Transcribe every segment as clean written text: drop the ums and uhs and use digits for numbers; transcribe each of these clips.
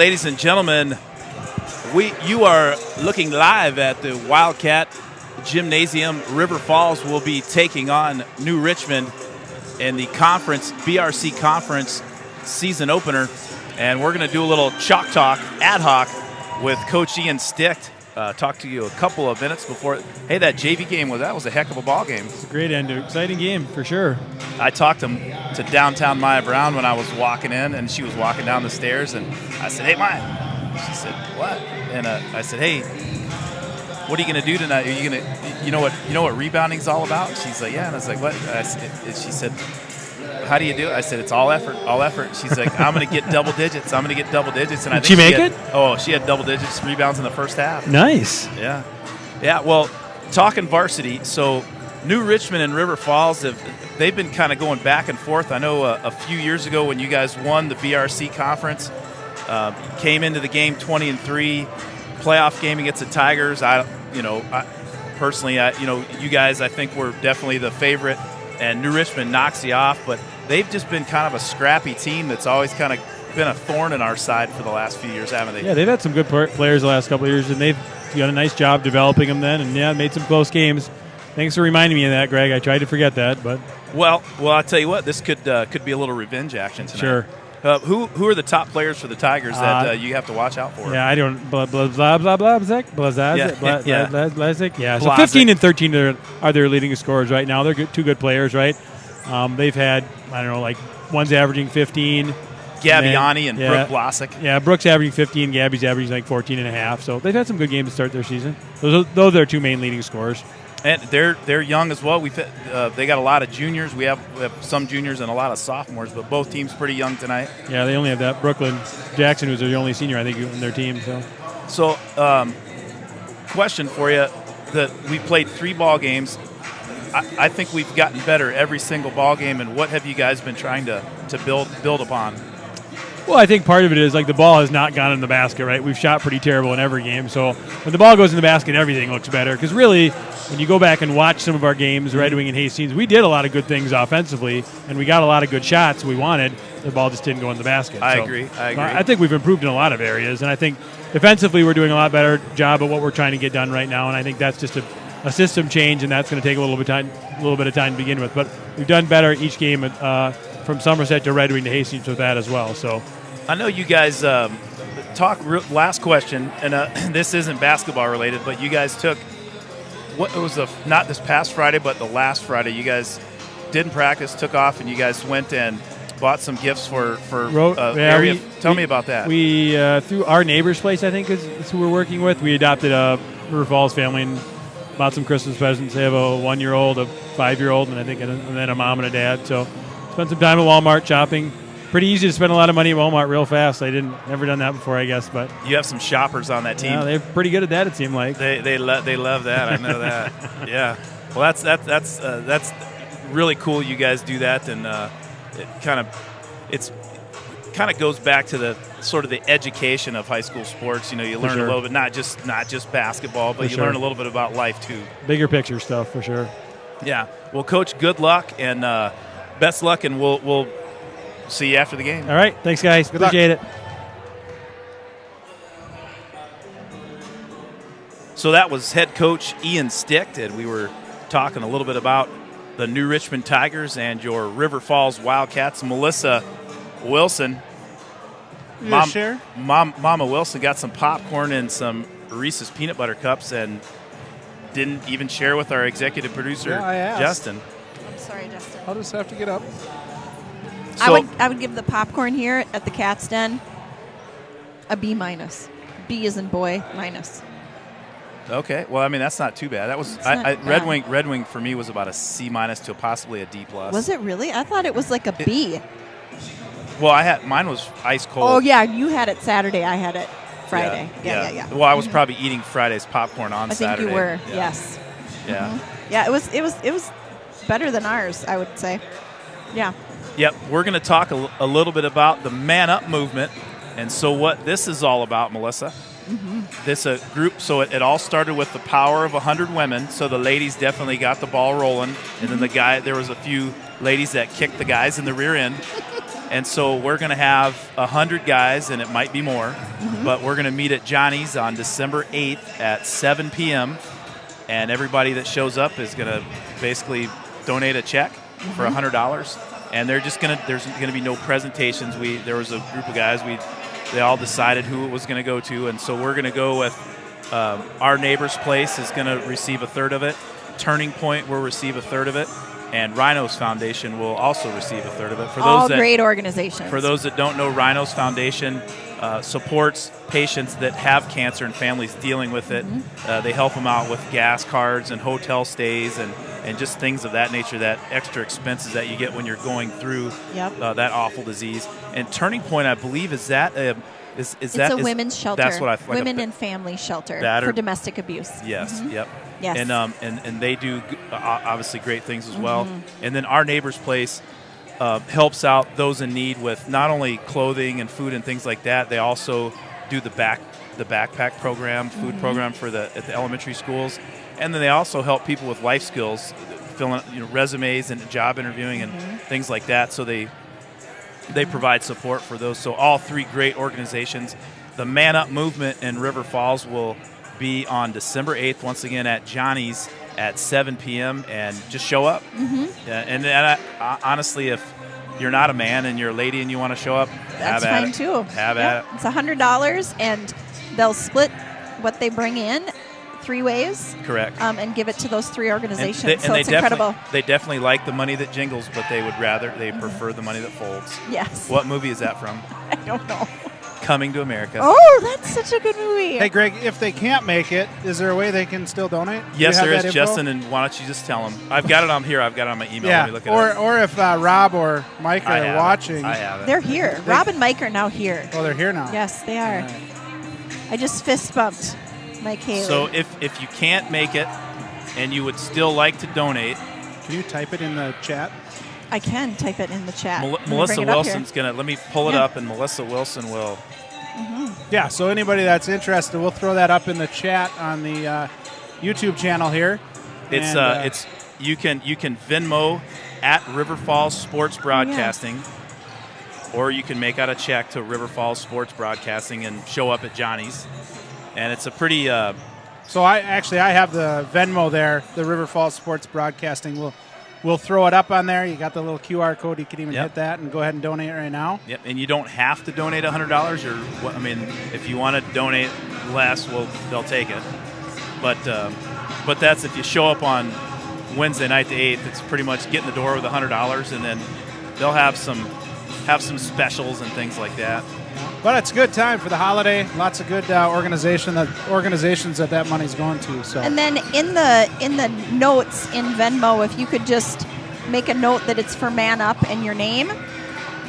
ladies and gentlemen, you are looking live at the Wildcat Gymnasium. River Falls will be taking on New Richmond in the conference, BRC conference season opener. And we're going to do a little chalk talk ad hoc with Coach Ian Sticht. Talk to you a couple of minutes before. Hey, that JV game was a heck of a ball game. It's a great end, exciting game for sure. I talked to downtown Maya Brown when I was walking in, and she was walking down the stairs, and I said, "Hey, Maya." She said, "What?" And I said, "Hey, what are you going to do tonight? Are you going to, you know what rebounding's all about?" She's like, "Yeah." And I was like, "What?" She said, "How do you do it?" I said, "It's all effort, all effort." She's like, "I'm going to get double digits. I'm going to get double digits." And I think she make it? Oh, she had double digits rebounds in the first half. Nice. Yeah. Yeah, well, talking varsity, so New Richmond and River Falls, they've been kind of going back and forth. I know a few years ago when you guys won the BRC conference, came into the game 20-3, playoff game against the Tigers. Personally, you guys, I think, were definitely the favorite, and New Richmond knocks you off, but they've just been kind of a scrappy team that's always kind of been a thorn in our side for the last few years, haven't they? Yeah, they've had some good players the last couple of years, and they've done a nice job developing them then, and yeah, made some close games. Thanks for reminding me of that, Greg. I tried to forget that, but well, I'll tell you what, this could be a little revenge action tonight. Sure. Who are the top players for the Tigers that you have to watch out for? Yeah, I don't. Blah blah blah blah blah. Yeah. So 15 and 13 are their leading scorers right now. They're two good players, right? They've had, I don't know, like one's averaging 15. Gaviani and Brooke Blasick. Yeah, Brooke's averaging 15. Gabby's averaging like 14 and a half. So they've had some good games to start their season. Those are their two main leading scorers. And they're young as well. They got a lot of juniors. We have some juniors and a lot of sophomores, but both teams pretty young tonight. Yeah, they only have that Brooklyn Jackson, who's their only senior, I think, in their team. So, question for you: we played 3 ball games. I think we've gotten better every single ball game. And what have you guys been trying to build upon? Well, I think part of it is like the ball has not gone in the basket, right? We've shot pretty terrible in every game. So when the ball goes in the basket, everything looks better. Because really, when you go back and watch some of our games, Red Wing and Hastings, we did a lot of good things offensively, and we got a lot of good shots we wanted. The ball just didn't go in the basket. I agree. I think we've improved in a lot of areas, and I think defensively we're doing a lot better job of what we're trying to get done right now, and I think that's just a system change, and that's going to take a little bit of time to begin with. But we've done better each game from Somerset to Red Wing to Hastings with that as well. So I know you guys last question, and this isn't basketball related, but you guys took not this past Friday, but the last Friday. You guys didn't practice, took off, and you guys went and bought some gifts for area. Tell me about that. We through our neighbor's place, I think is who we're working with. We adopted a River Falls family and bought some Christmas presents. They have a 1-year-old, a 5-year-old, and I think and then a mom and a dad. So spent some time at Walmart shopping. Pretty easy to spend a lot of money at Walmart real fast. Never done that before, I guess. But you have some shoppers on that team. Yeah, they're pretty good at that. It seemed like they love that. I know that. Yeah. Well, that's really cool. You guys do that, and it kind of goes back to the sort of the education of high school sports. You learn a little bit, not just basketball, but you learn a little bit about life too. Bigger picture stuff for sure. Yeah. Well, Coach, good luck and best luck, and we'll see you after the game. All right. Thanks, guys. Appreciate it. So that was head coach Ian Sticht, and we were talking a little bit about the New Richmond Tigers and your River Falls Wildcats. Melissa Wilson. Mama Wilson got some popcorn and some Reese's peanut butter cups and didn't even share with our executive producer, Justin. I'm sorry, Justin. I'll just have to get up. So, I would give the popcorn here at the Cat's Den a B-. B as in boy, minus. Okay. Well, I mean, that's not too bad. That was Red Wing for me was about a C- to possibly a D+. Was it really? I thought it was like a B. Well, mine was ice cold. Oh yeah, you had it Saturday. I had it Friday. Yeah. Well, I was probably eating Friday's popcorn on Saturday. I think you were. Yeah. Yes. Yeah. Mm-hmm. Yeah. It was better than ours, I would say. Yeah. Yep. We're going to talk a little bit about the Man Up movement, and so what this is all about, Melissa. Mm-hmm. This group. So it all started with the power of 100 women. So the ladies definitely got the ball rolling, and then there was a few ladies that kicked the guys in the rear end. And so we're going to have 100 guys, and it might be more, but we're going to meet at Johnny's on December 8th at 7 p.m., and everybody that shows up is going to basically donate a check for $100, and there's going to be no presentations. There was a group of guys, they all decided who it was going to go to, and so we're going to go with Our Neighbor's Place is going to receive a third of it, Turning Point will receive a third of it, and Rhinos Foundation will also receive a third of it. For all great organizations. For those that don't know, Rhinos Foundation supports patients that have cancer and families dealing with it. They help them out with gas cards and hotel stays and just things of that nature, that extra expenses that you get when you're going through that awful disease. And Turning Point, I believe, is that it's a women's shelter. That's what I like. Women and family shelter for domestic abuse. Yes, yep. Yes. And they do obviously great things as well. And then Our Neighbor's Place helps out those in need with not only clothing and food and things like that. They also do the backpack program, food program at the elementary schools, and then they also help people with life skills, filling resumes and job interviewing and things like that. So they provide support for those. So all three great organizations. The Man Up Movement in River Falls will be on December 8th, once again at Johnny's at 7 p.m. and just show up. And honestly, if you're not a man and you're a lady and you want to show up, that's fine too. Have at it. It's $100, and they'll split what they bring in 3 ways. Correct. And give it to those 3 organizations. And it's incredible. They definitely like the money that jingles, but they prefer the money that folds. Yes. What movie is that from? I don't know. Coming to America. Oh, that's such a good movie. Hey, Greg, if they can't make it, is there a way they can still donate? Yes, there is, Justin, and why don't you just tell them? I've got it on here. I've got it on my email. Yeah, Let me look it up. or if Rob or Mike are watching. I have it. They're here. Rob and Mike are now here. Oh, they're here now. Yes, they are. Right. I just fist bumped Mike Haley. So if you can't make it and you would still like to donate. Can you type it in the chat? I can type it in the chat. Melissa Wilson's going to, let me pull it up, and Melissa Wilson will. Yeah, so anybody that's interested, we'll throw that up in the chat on the YouTube channel here. It's you can Venmo at River Falls Sports Broadcasting, or you can make out a check to River Falls Sports Broadcasting and show up at Johnny's. And it's a pretty. So I have the Venmo there, the River Falls Sports Broadcasting. We'll throw it up on there. You got the little QR code. You can even hit that and go ahead and donate right now. Yep, and you don't have to donate $100. If you want to donate less, they'll take it. But that's if you show up on Wednesday night the 8th. It's pretty much get in the door with $100, and then they'll have some specials and things like that. But it's a good time for the holiday. Lots of good organizations that money's going to. So. And then in the notes in Venmo, if you could just make a note that it's for Man Up and your name.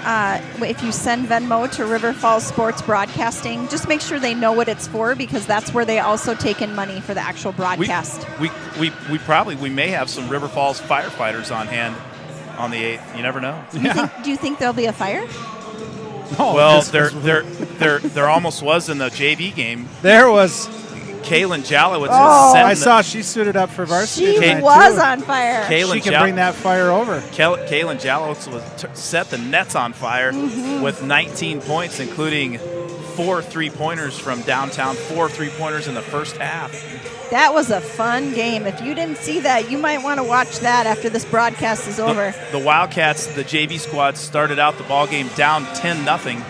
If you send Venmo to River Falls Sports Broadcasting, just make sure they know what it's for, because that's where they also take in money for the actual broadcast. We may have some River Falls firefighters on hand on the 8th. You never know. Do you think there'll be a fire? No, well, there almost was in the JV game. There was. Kaylin Jalowitz I saw she suited up for varsity. She was on fire. She can bring that fire over. Kaylin Jalowitz set the nets on fire with 19 points, including 4 3-pointers from downtown, 4 3-pointers in the first half. That was a fun game. If you didn't see that, you might want to watch that after this broadcast is over. The Wildcats, the JV squad, started out the ball game down 10-0,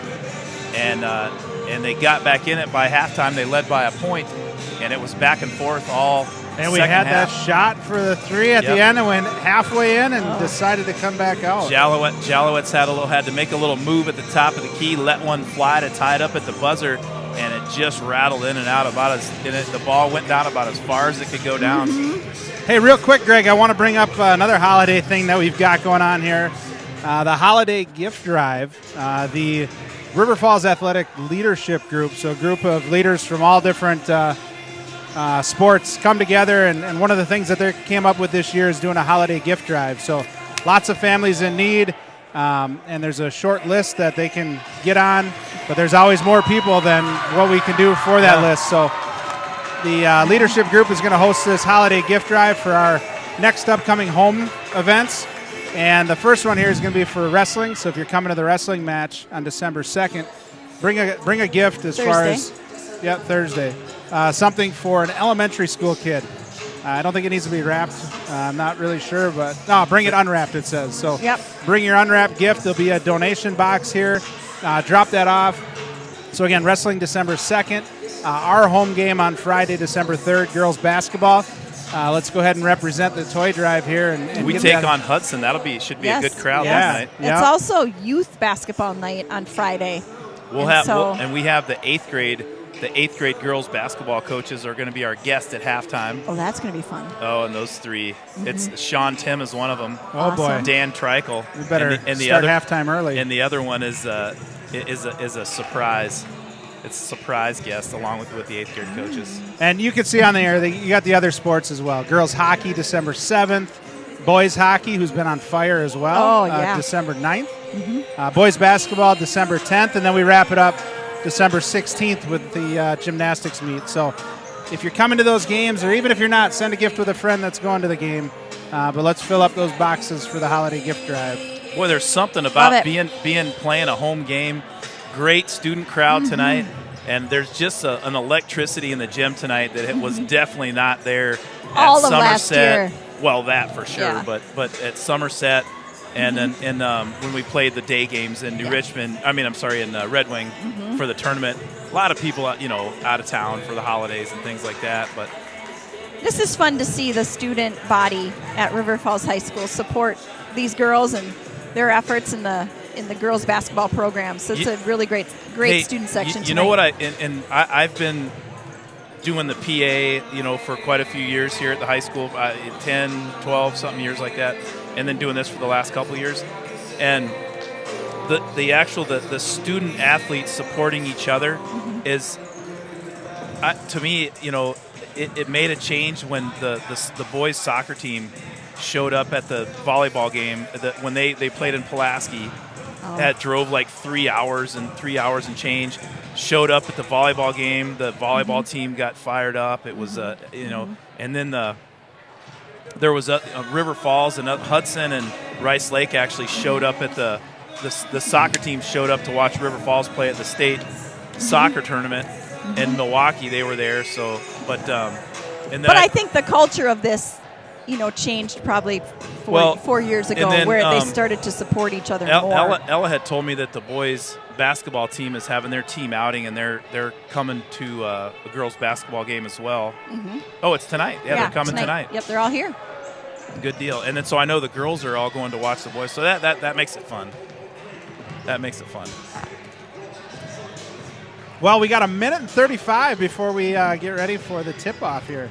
and they got back in it by halftime. They led by a point, and it was back and forth all And we had that shot for the 3 at the end and went halfway in and decided to come back out. Jalowitz had to make a little move at the top of the key, let one fly to tie it up at the buzzer, and it just rattled in and out the ball went down about as far as it could go down. Hey, real quick, Greg, I want to bring up another holiday thing that we've got going on here. The holiday gift drive. The River Falls Athletic Leadership Group, so a group of leaders from all different sports come together, and one of the things that they came up with this year is doing a holiday gift drive. So lots of families in need, and there's a short list that they can get on, but there's always more people than what we can do for that list. So the leadership group is going to host this holiday gift drive for our next upcoming home events. And the first one here is going to be for wrestling. So if you're coming to the wrestling match on December 2nd, bring a gift as far as Thursday. Something for an elementary school kid. I don't think it needs to be wrapped. I'm not really sure, but no, bring it unwrapped, it says. So bring your unwrapped gift. There'll be a donation box here. Drop that off. So again, wrestling December 2nd. Our home game on Friday, December 3rd, girls basketball. Let's go ahead and represent the toy drive here. And we take on Hudson. Should be a good crowd that night. It's also youth basketball night on Friday. We have the 8th grade. The 8th grade girls basketball coaches are going to be our guest at halftime. Oh, that's going to be fun. Oh, and those three. It's Sean Tim is one of them. Awesome. Oh boy, Dan Treichel. We better start halftime early. And the other one is a surprise. It's a surprise guest along with the 8th grade coaches. And you can see on the air, you got the other sports as well. Girls hockey, December 7th. Boys hockey, who's been on fire as well, December 9th. Boys basketball, December 10th. And then we wrap it up December 16th with the gymnastics meet. So if you're coming to those games, or even if you're not, send a gift with a friend that's going to the game. But let's fill up those boxes for the holiday gift drive. Boy, there's something about playing a home game. Great student crowd tonight, and there's just an electricity in the gym tonight that it was definitely not there at Somerset. Last year. Well, that for sure, but at Somerset, and then when we played the day games in Richmond, in Red Wing for the tournament, a lot of people out of town for the holidays and things like that. But this is fun to see the student body at River Falls High School support these girls and their efforts in the girls basketball program. So it's a really great student section. You know what? I've been doing the PA, for quite a few years here at the high school, 10, 12, something years like that, and then doing this for the last couple of years. And the student athletes supporting each other is, to me, it made a change when the boys soccer team showed up at the volleyball game when they played in Pulaski. That drove like 3 hours and change. Showed up at the volleyball game. The volleyball team got fired up. It was and then there was River Falls and Hudson and Rice Lake actually showed up at the soccer team showed up to watch River Falls play at the state soccer tournament in Milwaukee. They were there. So, but I think the culture of this, changed probably 4 years ago, where they started to support each other more. Ella had told me that the boys basketball team is having their team outing, and they're coming to a girls basketball game as well. Oh, it's tonight. Yeah, they're coming tonight. Yep, they're all here. Good deal. And then so I know the girls are all going to watch the boys. So that makes it fun. That makes it fun. Well, we got a minute and 35 before we get ready for the tip-off here.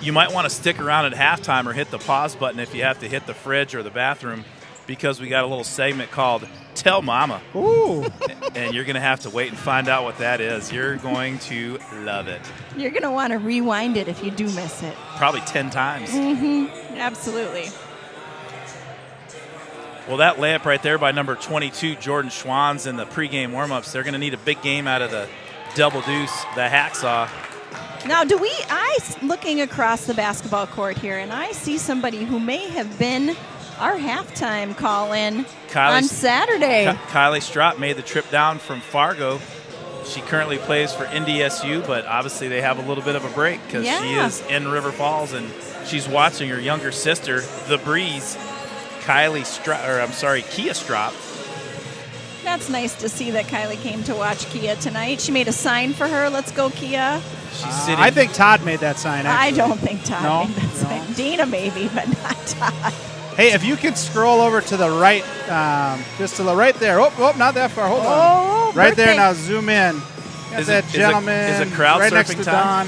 You might want to stick around at halftime or hit the pause button if you have to hit the fridge or the bathroom, because we got a little segment called Tell Mama. Ooh. And you're going to have to wait and find out what that is. You're going to love it. You're going to want to rewind it if you do miss it. Probably 10 times. Absolutely. Well, that layup right there by number 22, Jordan Schwann's in the pregame warm-ups. They're going to need a big game out of the double deuce, the hacksaw. Now, looking across the basketball court here, and I see somebody who may have been our halftime call-in on Saturday. Kylie Strott made the trip down from Fargo. She currently plays for NDSU, but obviously they have a little bit of a break because she is in River Falls, and she's watching her younger sister, The Breeze, Kia Strott. That's nice to see that Kylie came to watch Kia tonight. She made a sign for her. Let's go, Kia. She's sitting. I think Todd made that sign, actually. I don't think Todd made that sign. Dana maybe, but not Todd. Hey, if you could scroll over to the right, just to the right there. Oh, not that far. Hold on. Right there. Now zoom in. Got that gentleman is a crowd right next to Don.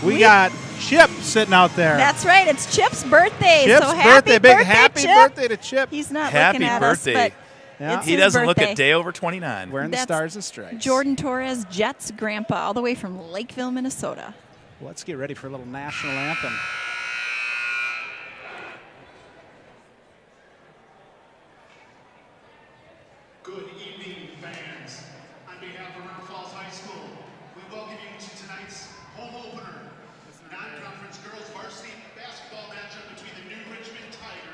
We got Chip sitting out there. That's right. It's Chip's birthday. Chip's so happy birthday. Big Chip. happy birthday to Chip. He's not happy looking at birthday. us, but he doesn't look a day over 29. Wearing the stars and stripes. Jordan Torres, Jets grandpa, all the way from Lakeville, Minnesota. Let's get ready for a little national anthem. Good evening, fans. On behalf of River Falls High School, we welcome you to tonight's home opener, non-conference girls varsity basketball matchup between the new Richmond Tigers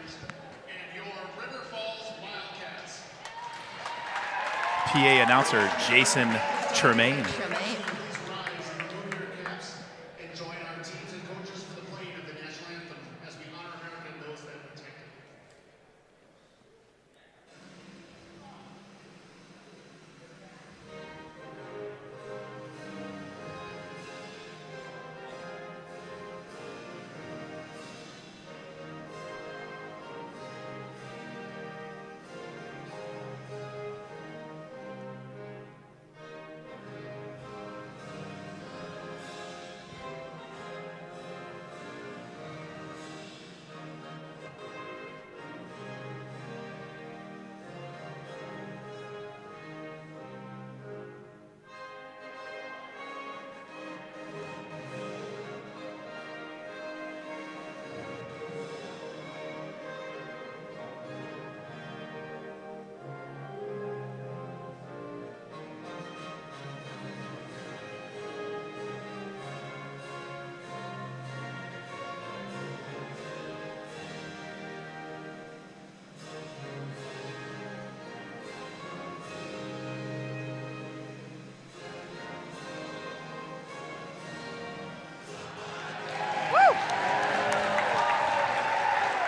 PA announcer Jason Tremaine. Please rise and remove your caps and join our teams and coaches for the playing of the national anthem as we honor America and those that protect it.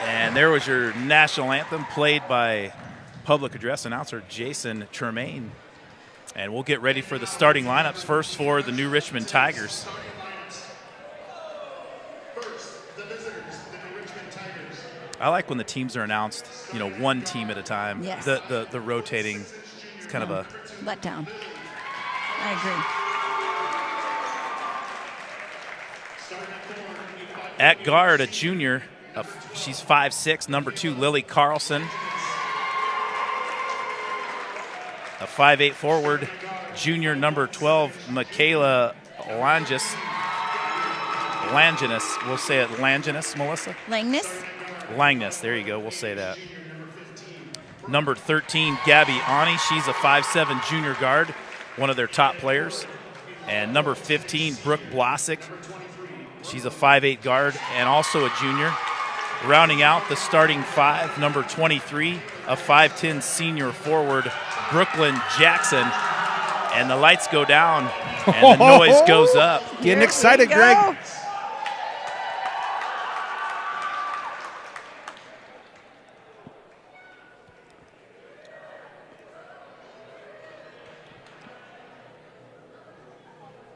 And there was your national anthem played by public address announcer Jason Tremaine. And we'll get ready for the starting lineups first for the New Richmond Tigers. First, the visitors, the New Richmond Tigers. I like when the teams are announced, one team at a time. Yes. The rotating, it's kind of a Let down. I agree. at guard, a junior. She's 5'6", number 2, Lily Carlson. A 5'8" forward, junior, number 12, Michaela Langinus. We'll say it Langinus, Melissa? Langness, there you go. We'll say that. Number 13, Gabby Ani. She's a 5'7" junior guard, one of their top players. And number 15, Brooke Blosick. She's a 5'8" guard and also a junior. Rounding out the starting five, number 23, a 5'10" senior forward, Brooklyn Jackson. And the lights go down and the noise goes up. Getting excited, Greg.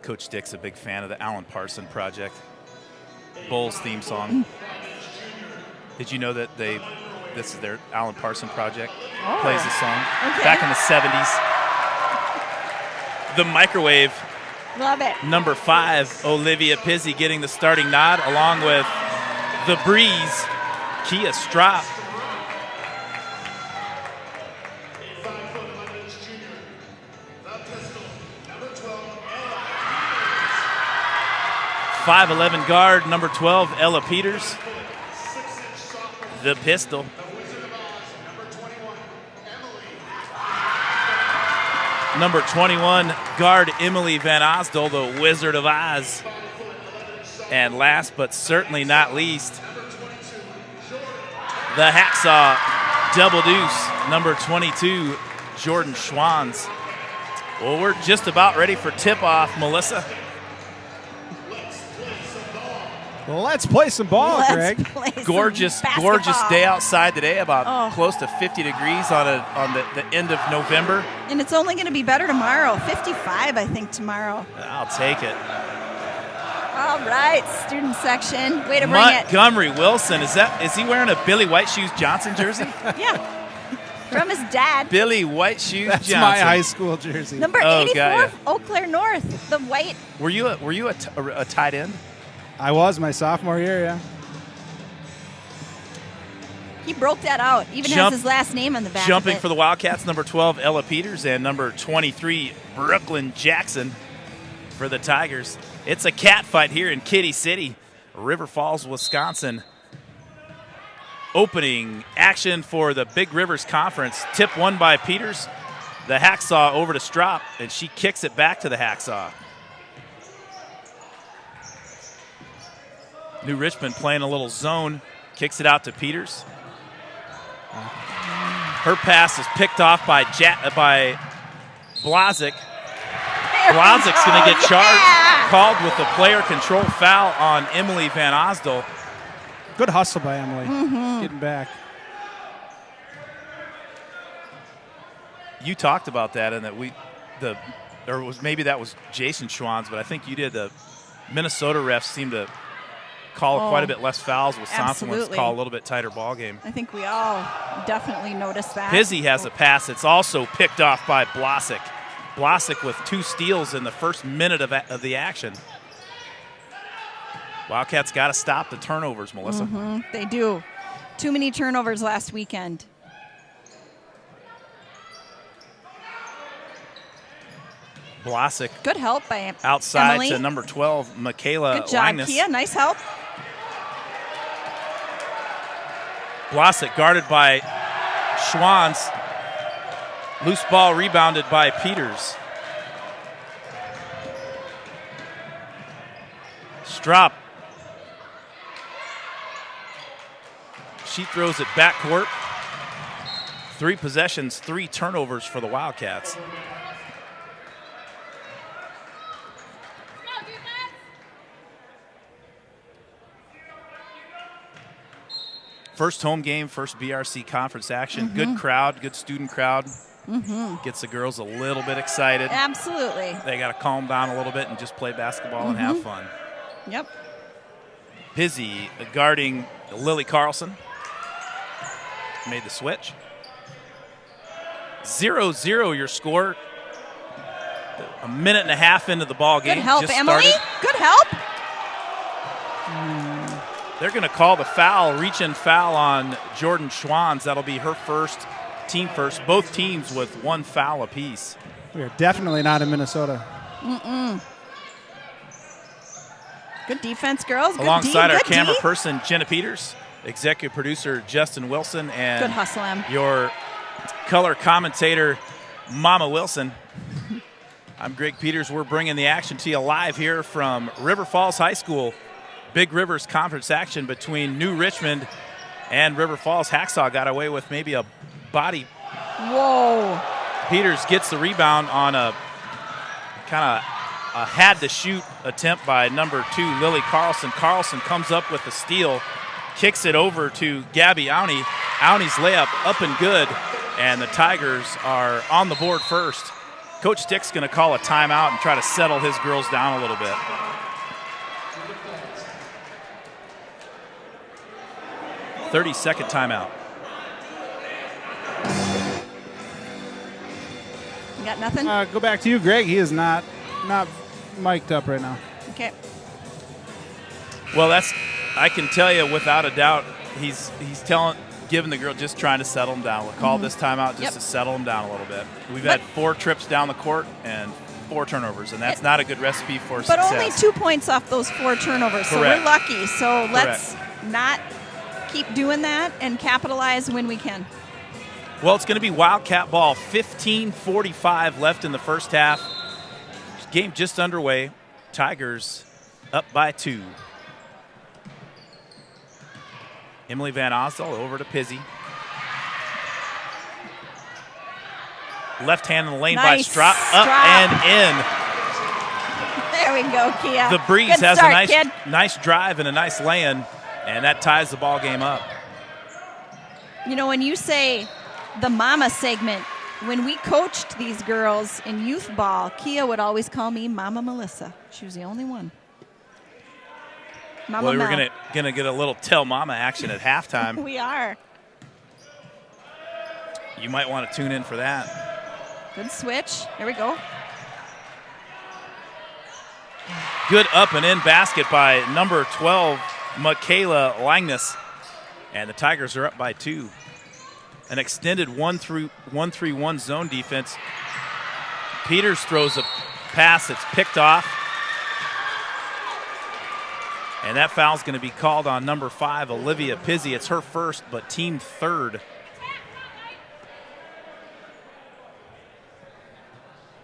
Coach Dick's a big fan of the Alan Parson Project. Bulls theme song. Did you know that this is their Alan Parson Project? Plays the song. Okay. Back in the 70s. The Microwave. Love it. Number 5, Olivia Pizzi getting the starting nod, along with the Breeze, Kia Strop. 5'11" guard, number 12, Ella Peters. The Pistol. Number 21, guard Emily Van Osdol, the Wizard of Oz. And last but certainly not least, the Hacksaw Double Deuce, number 22, Jordan Schwanz. Well, we're just about ready for tip-off, Melissa. Let's play some ball, Greg. Gorgeous day outside today, about close to 50 degrees on the end of November. And it's only going to be better tomorrow. 55, I think, tomorrow. I'll take it. All right, student section. Way to bring it. Montgomery Wilson, is he wearing a Billy White Shoes Johnson jersey? Yeah. From his dad. Billy White Shoes That's Johnson. my high school jersey. Number 84, Eau Claire North, the white. Were you a tight end? I was my sophomore year, yeah. He broke that out. Even has his last name on the back. Jumping of it. for the Wildcats, number 12, Ella Peters, and number 23, Brooklyn Jackson for the Tigers. It's a cat fight here in Kitty City, River Falls, Wisconsin. Opening action for the Big Rivers Conference. Tip won by Peters. The Hacksaw over to Strop, and she kicks it back to the Hacksaw. New Richmond playing a little zone, kicks it out to Peters. Her pass is picked off by Blazek. Blazek's going to get called with a player control foul on Emily Van Osdol. Good hustle by Emily, getting back. You talked about that, and that maybe that was Jason Schwann's, but I think you did. The Minnesota refs seem to call quite a bit less fouls. Wisconsin ones call a little bit tighter ball game. I think we all definitely noticed that. Pizzi has a pass that's also picked off by Blazek. Blazek with 2 steals in the first minute of the action. Wildcats got to stop the turnovers, Melissa. They do. Too many turnovers last weekend. Blazek. Good help by outside Emily. to number 12, Michaela Good job, Langness. Kia. Nice help. Blazek guarded by Schwanz. Loose ball rebounded by Peters. Strop. She throws it backcourt. 3 possessions, 3 turnovers for the Wildcats. First home game, first BRC conference action. Good crowd, good student crowd. Gets the girls a little bit excited. Absolutely. They got to calm down a little bit and just play basketball and have fun. Yep. Pizzi guarding Lily Carlson. Made the switch. 0-0 your score. A minute and a half into the ball game. Good help, just Emily. started. Good help. They're going to call the foul, reach-in foul on Jordan Schwanz. That'll be her first, team first. Both teams with 1 foul apiece. We are definitely not in Minnesota. Good defense, girls. Good Alongside D. our Good camera D. person, Jenna Peters, executive producer Justin Wilson, and Good hustle, Em. your color commentator, Mama Wilson. I'm Greg Peters. We're bringing the action to you live here from River Falls High School. Big Rivers conference action between New Richmond and River Falls. Hacksaw got away with maybe a body. Whoa. Peters gets the rebound on a kind of a had-to-shoot attempt by number 2, Lily Carlson. Carlson comes up with the steal, kicks it over to Gabby Auney. Auney's layup up and good, and the Tigers are on the board first. Coach Dick's going to call a timeout and try to settle his girls down a little bit. 30-second timeout. You got nothing? Go back to you, Greg. He is not mic'd up right now. Okay. Well, I can tell you without a doubt, he's giving the girl, just trying to settle them down. We'll call this timeout just to settle them down a little bit. We've had 4 trips down the court and 4 turnovers, and that's not a good recipe for success. But only 2 points off those 4 turnovers, so Correct. we're lucky. So let's not keep doing that and capitalize when we can. Well, it's going to be Wildcat ball. 15:45 left in the first half. Game just underway. Tigers up by 2. Emily Van Osdol over to Pizzi. Left hand in the lane by Strop. Up and in. There we go, Kia. The Breeze Good has start, a nice drive and a nice lay-in, and that ties the ball game up. You know, when you say the mama segment, when we coached these girls in youth ball, Kia would always call me Mama Melissa. She was the only one. Mama Well, Mel. we're gonna get a little tell mama action at halftime. We are. You might want to tune in for that. Good switch. There we go. Good up and in basket by number 12, Michaela Langness. And the Tigers are up by 2. An extended 1-3-1 zone defense. Peters throws a pass that's picked off. And that foul's going to be called on number 5, Olivia Pizzi. It's her first, but team third.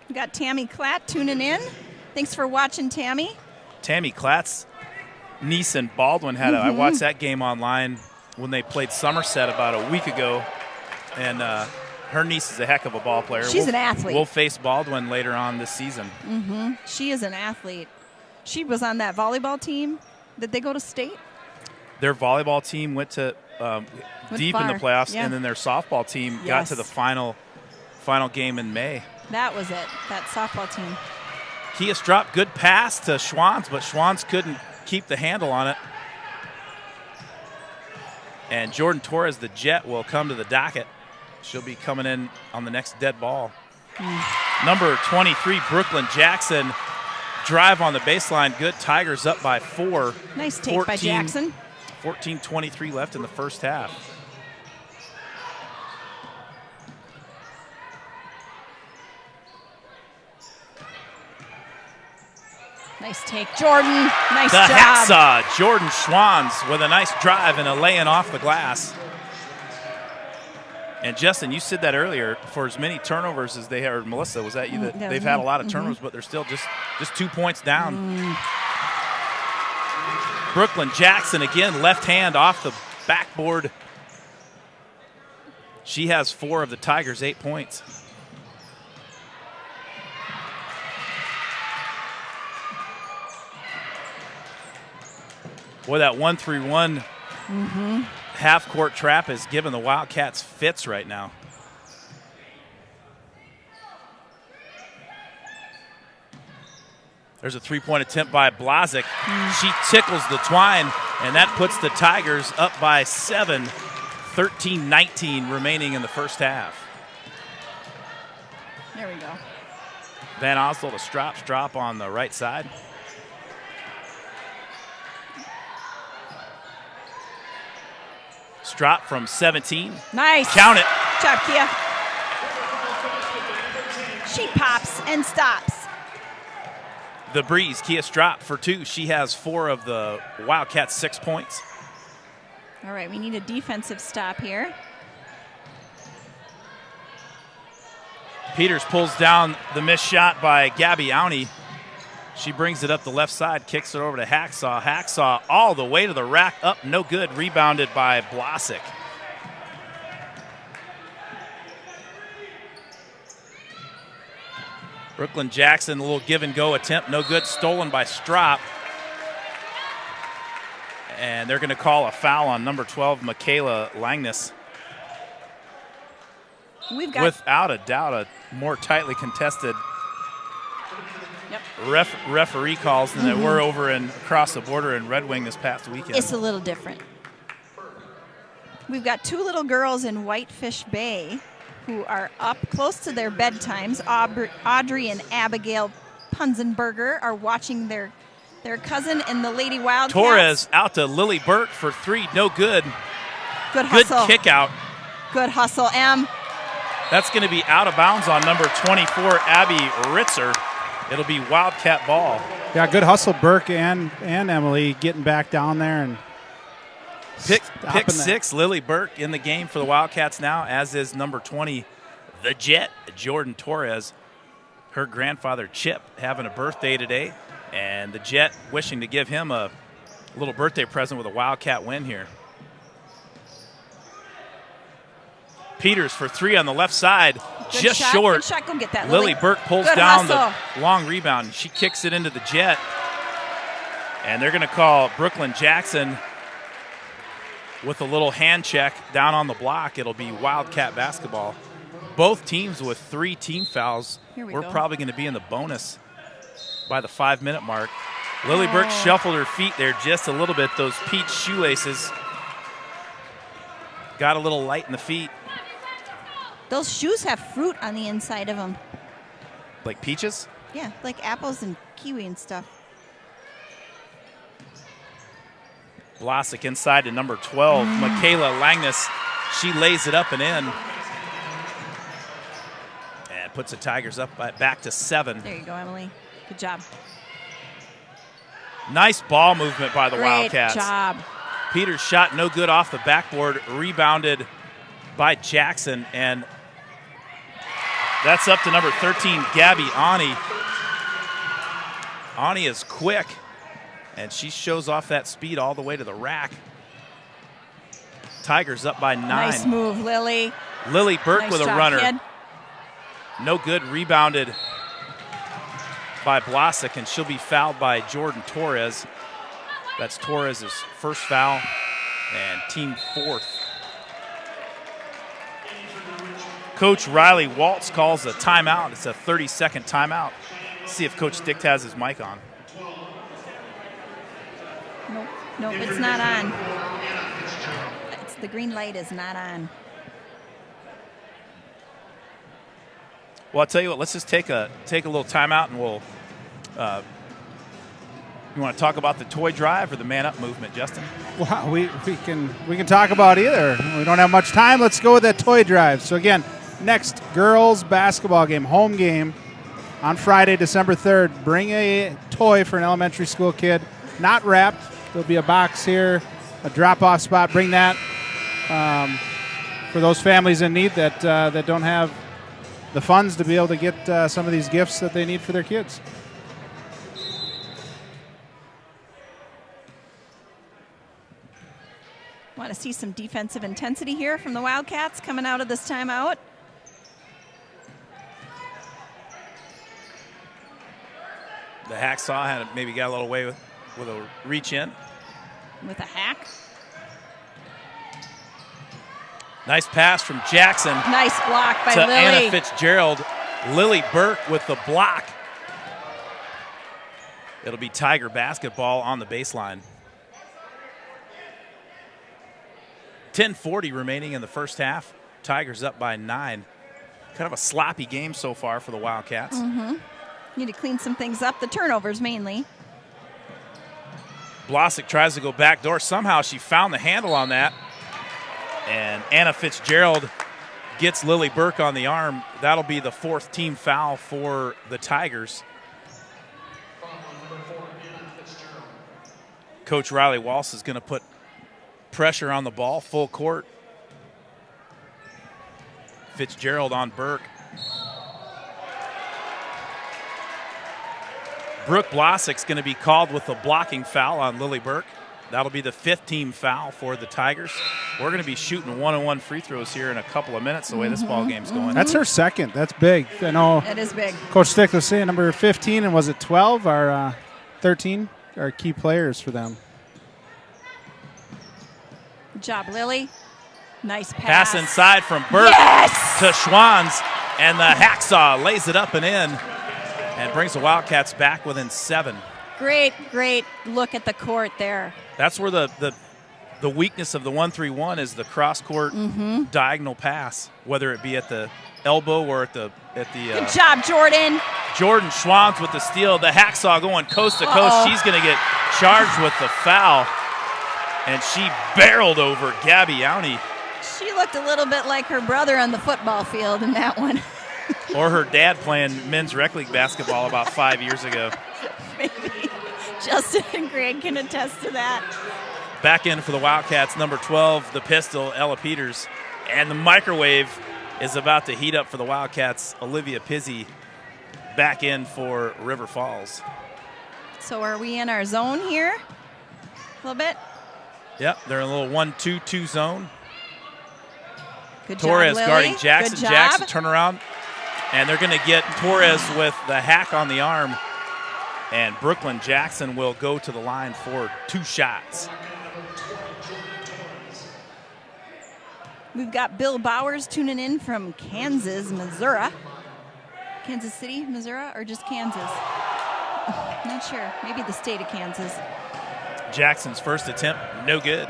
We got Tammy Klatt tuning in. Thanks for watching, Tammy. Tammy Klatt's niece and Baldwin had I watched that game online when they played Somerset about a week ago. And Her niece is a heck of a ball player. She's an athlete. We'll face Baldwin later on this season. She is an athlete. She was on that volleyball team. Did they go to state? Their volleyball team went to deep in the playoffs, yeah. and then their softball team got to the final game in May. That was it, that softball team. Kia Strop, good pass to Schwanz, but Schwanz couldn't keep the handle on it. And Jordan Torres, the Jet, will come to the docket. She'll be coming in on the next dead ball. Number 23, Brooklyn Jackson, drive on the baseline. Good. Tigers up by 4. Nice take by Jackson. 14:23 left in the first half. Nice take, Jordan. Nice The job. hacksaw, Jordan Schwanz with a nice drive and a laying off the glass. And Justin, you said that earlier. For as many turnovers as they had, or Melissa, was that you? That they've had a lot of turnovers, but they're still just 2 points down. Brooklyn Jackson again, left hand off the backboard. She has 4 of the Tigers' 8 points. Boy, that 1-3-1 half-court trap is giving the Wildcats fits right now. There's a three-point attempt by Blazik. She tickles the twine, and that puts the Tigers up by 7, 13-19 remaining in the first half. There we go. Van Oslo to Strop on the right side. Strop from 17. Nice. Count it. Good job, Kia. She pops and stops. The breeze, Kia Strop for 2. She has 4 of the Wildcats' 6 points. All right, we need a defensive stop here. Peters pulls down the missed shot by Gabby Auntie. She brings it up the left side, kicks it over to Hacksaw. Hacksaw all the way to the rack, up, no good. Rebounded by Blasick. Brooklyn Jackson, a little give-and-go attempt, no good. Stolen by Strop. And they're going to call a foul on number 12, Michaela Langness. We've got Without a doubt, a more tightly contested referee calls than there were over and across the border in Red Wing this past weekend. It's a little different. We've got 2 little girls in Whitefish Bay who are up close to their bedtimes. Audrey and Abigail Punzenberger are watching their cousin and the Lady Wildcats. Torres out to Lily Burke for 3, no good. Good hustle. Good kick out. Good hustle, Em. That's going to be out of bounds on number 24, Abby Ritzer. It'll be Wildcat ball. Yeah, good hustle, Burke and Emily getting back down there and pick 6, Lily Burke in the game for the Wildcats now, as is number 20, the Jet, Jordan Torres. Her grandfather, Chip, having a birthday today, and the Jet wishing to give him a little birthday present with a Wildcat win here. Peters for 3 on the left side, Good just shot. short. Good shot. Go get that, Lily Burke pulls Good down hustle. the long rebound. She kicks it into the Jet. And they're going to call Brooklyn Jackson with a little hand check down on the block. It'll be Wildcat basketball. Both teams with 3 team fouls. We're probably going to be in the bonus by the 5-minute mark. Lily Burke shuffled her feet there just a little bit. Those peach shoelaces got a little light in the feet. Those shoes have fruit on the inside of them. Like peaches? Yeah, like apples and kiwi and stuff. Blasick inside to number 12, Michaela Langness. She lays it up and in. And puts the Tigers up back to 7. There you go, Emily. Good job. Nice ball movement by the Wildcats. Great job. Peters shot no good off the backboard, rebounded by Jackson, and that's up to number 13, Gabby Ani. Ani is quick, and she shows off that speed all the way to the rack. Tigers up by 9. Nice move, Lily. Lily Burke Nice with a job, runner. kid. No good. Rebounded by Blasick, and she'll be fouled by Jordan Torres. That's Torres' first foul and team fourth. Coach Riley Waltz calls a timeout. It's a 30-second timeout. See if Coach Dick has his mic on. Nope, it's not on. The green light is not on. Well, I'll tell you what. Let's just take a little timeout, and we'll. You want to talk about the toy drive or the man up movement, Justin? Well, we can talk about either. We don't have much time. Let's go with that toy drive. So again, next girls basketball game, home game, on Friday, December 3rd. Bring a toy for an elementary school kid, not wrapped. There'll be a box here, a drop-off spot. Bring that for those families in need that don't have the funds to be able to get some of these gifts that they need for their kids. Want to see some defensive intensity here from the Wildcats coming out of this timeout. The hacksaw had maybe got a little away with a reach in. With a hack. Nice pass from Jackson. Nice block by to Lily. Anna Fitzgerald. Lily Burke with the block. It'll be Tiger basketball on the baseline. 10:40 remaining in the first half. Tigers up by 9. Kind of a sloppy game so far for the Wildcats. Need to clean some things up. The turnovers mainly. Blasick tries to go backdoor. Somehow she found the handle on that. And Anna Fitzgerald gets Lily Burke on the arm. That'll be the fourth team foul for the Tigers. Coach Riley Walsh is going to put pressure on the ball, full court. Fitzgerald on Burke. Brooke Blasick's going to be called with a blocking foul on Lily Burke. That'll be the fifth team foul for the Tigers. We're going to be shooting one-on-one free throws here in a couple of minutes the way this ball game's going. That's her second. That's big. I know. It is big. Coach Stick was saying number 15 and was it 12 or 13 are key players for them. Good job, Lily. Nice pass. Pass inside from Burke to Schwanz, and the hacksaw lays it up and in and brings the Wildcats back within 7. Great look at the court there. That's where the weakness of the 1-3-1 is the cross-court diagonal pass, whether it be at the elbow or at the Good job, Jordan. Jordan Schwanz with the steal. The hacksaw going coast to coast. She's going to get charged with the foul, and she barreled over Gabby Yowney. She looked a little bit like her brother on the football field in that one. Or her dad playing men's rec league basketball about 5 years ago. Maybe. Justin and Greg can attest to that. Back in for the Wildcats, number 12, the pistol, Ella Peters. And the microwave is about to heat up for the Wildcats. Olivia Pizzi back in for River Falls. So are we in our zone here a little bit? Yep, they're in a little 1-2-2 zone. Good Torres job, Lily. guarding Jackson. Good job. Jackson turnaround. And they're going to get Torres with the hack on the arm. And Brooklyn Jackson will go to the line for 2 shots. We've got Bill Bowers tuning in from Kansas, Missouri. Kansas City, Missouri, or just Kansas? Not sure. Maybe the state of Kansas. Jackson's first attempt, no good.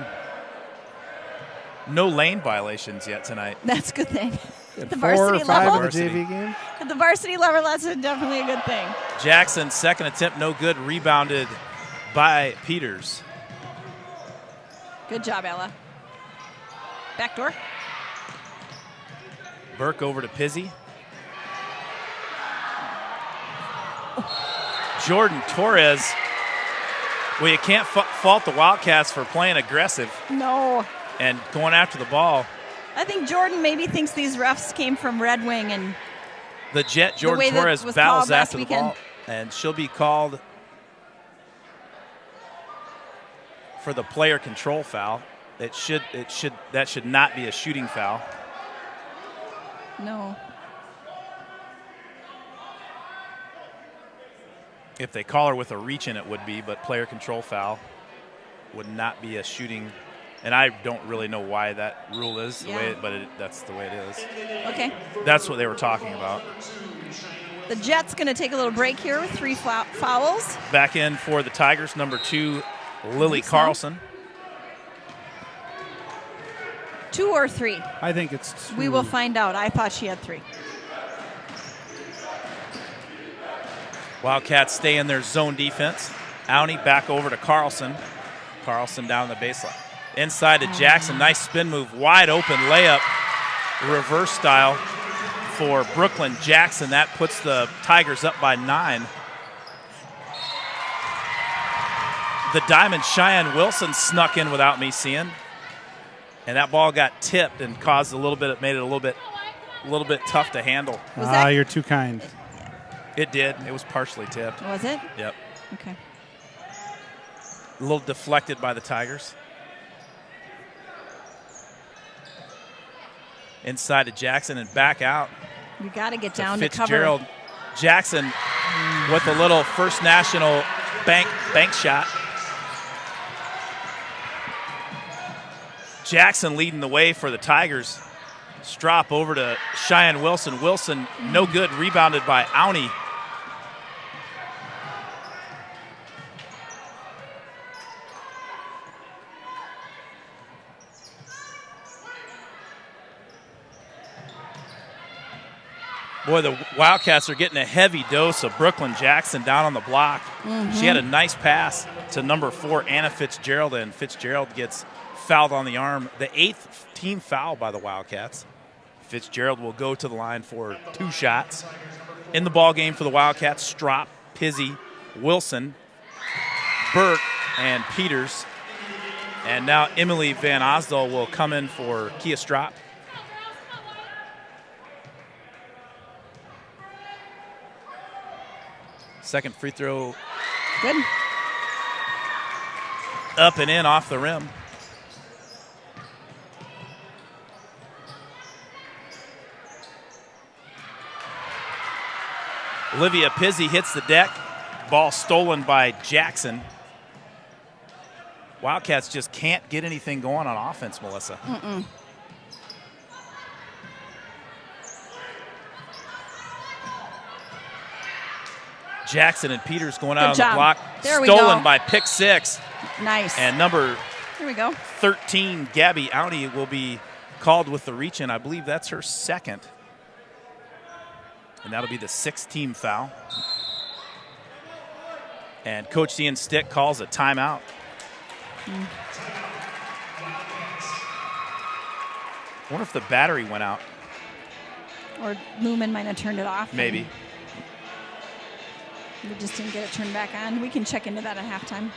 No lane violations yet tonight. That's a good thing. At the 4 or varsity 5 level. in the JV game. At the varsity level, that's definitely a good thing. Jackson's second attempt, no good, rebounded by Peters. Good job, Ella. Backdoor. Burke over to Pizzi. Jordan Torres. Well, you can't fault the Wildcats for playing aggressive No. and going after the ball. I think Jordan maybe thinks these refs came from Red Wing and The Jet, way Jordan that Torres, was battles called last after weekend. the ball, and she'll be called for the player control foul. That should not be a shooting foul. No. If they call her with a reach in, it would be, but player control foul would not be a shooting. And I don't really know why that rule is the way, that's the way it is. Okay. That's what they were talking about. The Jets going to take a little break here with 3 fouls. Back in for the Tigers, number 2, Lily Carlson. 2 or 3? I think it's 2. We will find out. I thought she had 3. Wildcats stay in their zone defense. Auntie back over to Carlson. Carlson down the baseline. Inside to Jackson. Nice spin move. Wide open layup. Reverse style for Brooklyn Jackson. That puts the Tigers up by 9. The Diamond Cheyenne Wilson snuck in without me seeing. And that ball got tipped and caused made it a little bit tough to handle. You're too kind. It did. It was partially tipped. Was it? Yep. Okay. A little deflected by the Tigers. Inside to Jackson and back out. You got to get down to to cover. Fitzgerald. Jackson with a little First National bank shot. Jackson leading the way for the Tigers. Strop over to Cheyenne Wilson. Wilson, no good. Rebounded by Auntie. Boy, the Wildcats are getting a heavy dose of Brooklyn Jackson down on the block. She had a nice pass to number 4, Anna Fitzgerald, and Fitzgerald gets fouled on the arm. The 8th team foul by the Wildcats. Fitzgerald will go to the line for 2 shots. In the ball game for the Wildcats, Strop, Pizzi, Wilson, Burke, and Peters. And now Emily Van Osdal will come in for Kia Strop. Second free throw. Good. Up and in off the rim. Olivia Pizzi hits the deck. Ball stolen by Jackson. Wildcats just can't get anything going on offense, Melissa. Jackson and Peters going out on the block. There we Stolen go. by pick 6. Nice. And number Here we go. 13, Gabby Auntie, will be called with the reach in. I believe that's her second. And that'll be the 6th team foul. And Coach Ian Stick calls a timeout. I wonder if the battery went out. Or Lumen might have turned it off. Maybe. We just didn't get it turned back on. We can check into that at halftime.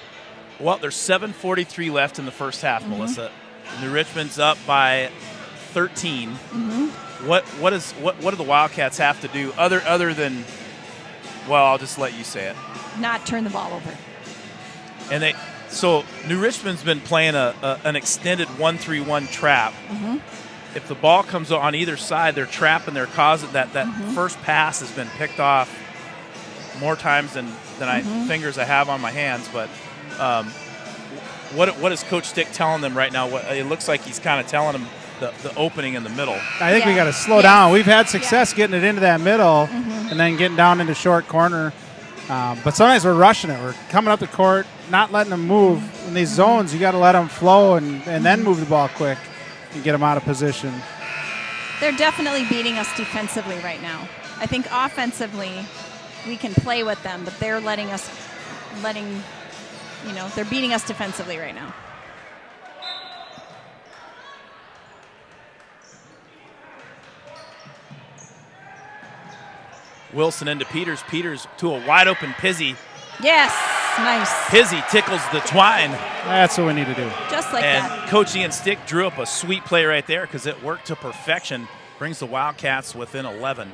Well, there's 7:43 left in the first half, Melissa. New Richmond's up by 13. What do the Wildcats have to do other than, well, I'll just let you say it. Not turn the ball over. And so New Richmond's been playing an extended 1-3-1 trap. If the ball comes on either side, they're trapping, they're causing that first pass has been picked off more times than fingers I have on my hands. But what is Coach Stick telling them right now? It looks like he's kind of telling them the opening in the middle. I think we got to slow down. We've had success getting it into that middle and then getting down into short corner. But sometimes we're rushing it. We're coming up the court, not letting them move. In these zones, you got to let them flow and then move the ball quick and get them out of position. They're definitely beating us defensively right now. I think offensively we can play with them, but they're they're beating us defensively right now. Wilson into Peters. Peters to a wide open Pizzi. Yes, nice. Pizzi tickles the twine. That's what we need to do. Just like And that. Coach Ian Stick drew up a sweet play right there because it worked to perfection. Brings the Wildcats within 11.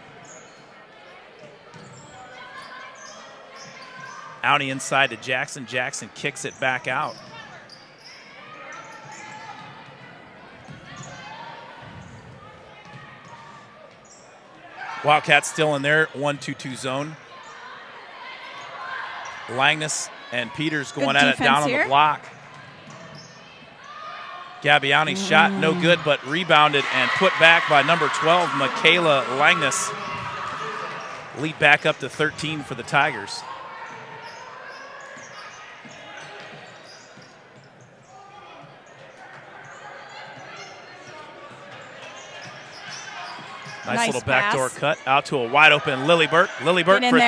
Auntie inside to Jackson. Jackson kicks it back out. Wildcats still in their 1-2-2 zone. Langness and Peters going at it down on the block. Gabbiani's shot no good, but rebounded and put back by number 12, Michaela Langness. Lead back up to 13 for the Tigers. Nice little backdoor cut out to a wide open Lily Burke. Lily Burke for three.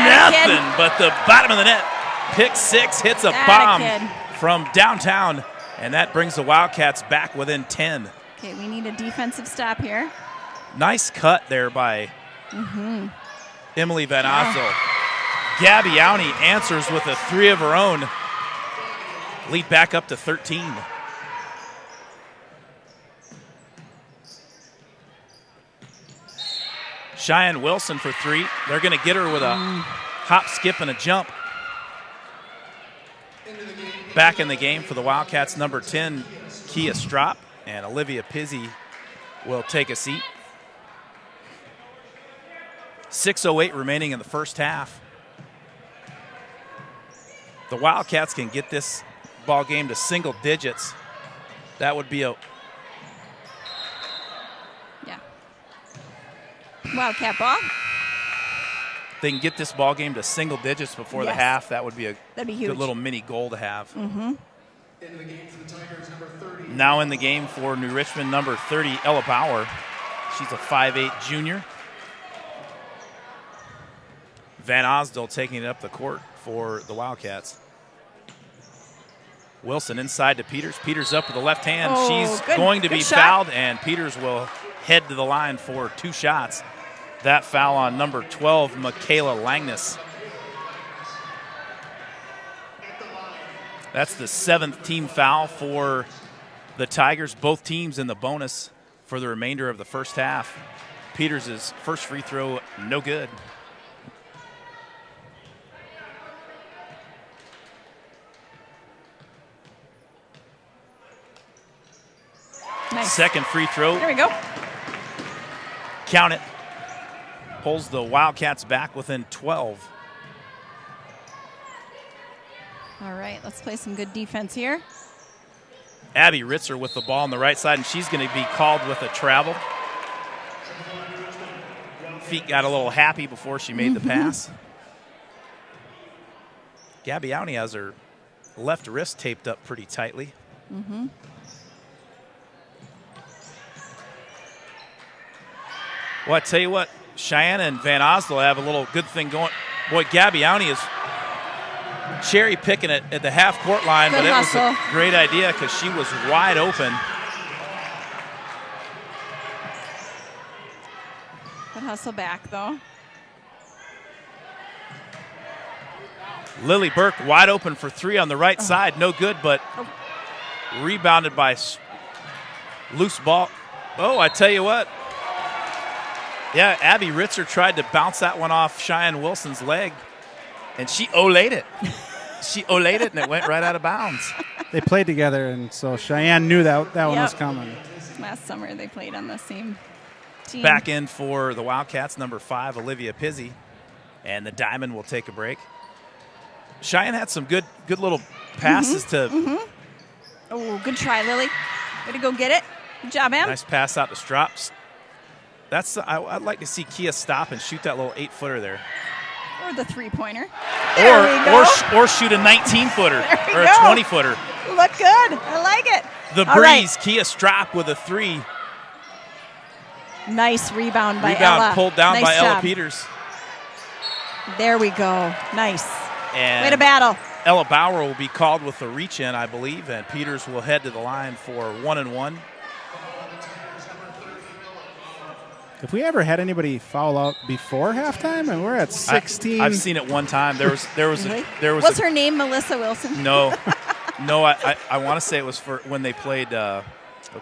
Nothing but the bottom of the net. Pick six, hits a bomb from downtown, and that brings the Wildcats back within 10. Okay, we need a defensive stop here. Nice cut there by Emily Van Osdel. Gabbiani answers with a three of her own. Lead back up to 13. Cheyenne Wilson for three. They're going to get her with a hop, skip, and a jump. Back in the game for the Wildcats, number 10, Kia Strop, and Olivia Pizzi will take a seat. 6:08 remaining in the first half. The Wildcats can get this ball game to single digits. That would be a Wildcat ball. They can get this ball game to single digits before the half. That would be a good little mini goal to have. Now in the game for New Richmond, number 30, Ella Bauer. She's a 5'8 junior. Van Osdel taking it up the court for the Wildcats. Wilson inside to Peters. Peters up with the left hand. She's going to be fouled, and Peters will head to the line for two shots. That foul on number 12, Michaela Langness. That's the 7th team foul for the Tigers. Both teams in the bonus for the remainder of the first half. Peters' first free throw, no good. Nice. Second free throw. There we go. Count it. Pulls the Wildcats back within 12. All right, let's play some good defense here. Abby Ritzer with the ball on the right side, and she's going to be called with a travel. Feet got a little happy before she made the pass. Gabbiani has her left wrist taped up pretty tightly. Well, I tell you what, Cheyenne and Van Osdel have a little good thing going. Boy, Gabbiani is cherry picking it at the half court line, but it was a great idea because she was wide open. Good hustle back, though. Lily Burke wide open for three on the right side. No good, but rebounded by loose ball. Oh, I tell you what. Yeah, Abby Ritzer tried to bounce that one off Cheyenne Wilson's leg, and she olayed it. She olayed it, and it went right out of bounds. They played together, and so Cheyenne knew that one was coming. Last summer they played on the same team. Back in for the Wildcats, number 5, Olivia Pizzi, and the Diamond will take a break. Cheyenne had some good little passes to. Oh, good try, Lily. Way to go get it. Good job, Em. Nice pass out to Strops. I'd like to see Kia stop and shoot that little 8-footer there. Or the three-pointer. Or shoot a 19-footer or a 20-footer. Look good. I like it. The breeze, Kia Strop with a three. Nice rebound by Ella. Pulled down by Ella job. Peters. There we go. Nice. And way to battle. Ella Bauer will be called with the reach-in, I believe, and Peters will head to the line for 1-and-1. Have we ever had anybody foul out before halftime? And we're at 16. I've seen it one time. There was What's her name? Melissa Wilson? No. I want to say it was for when they played a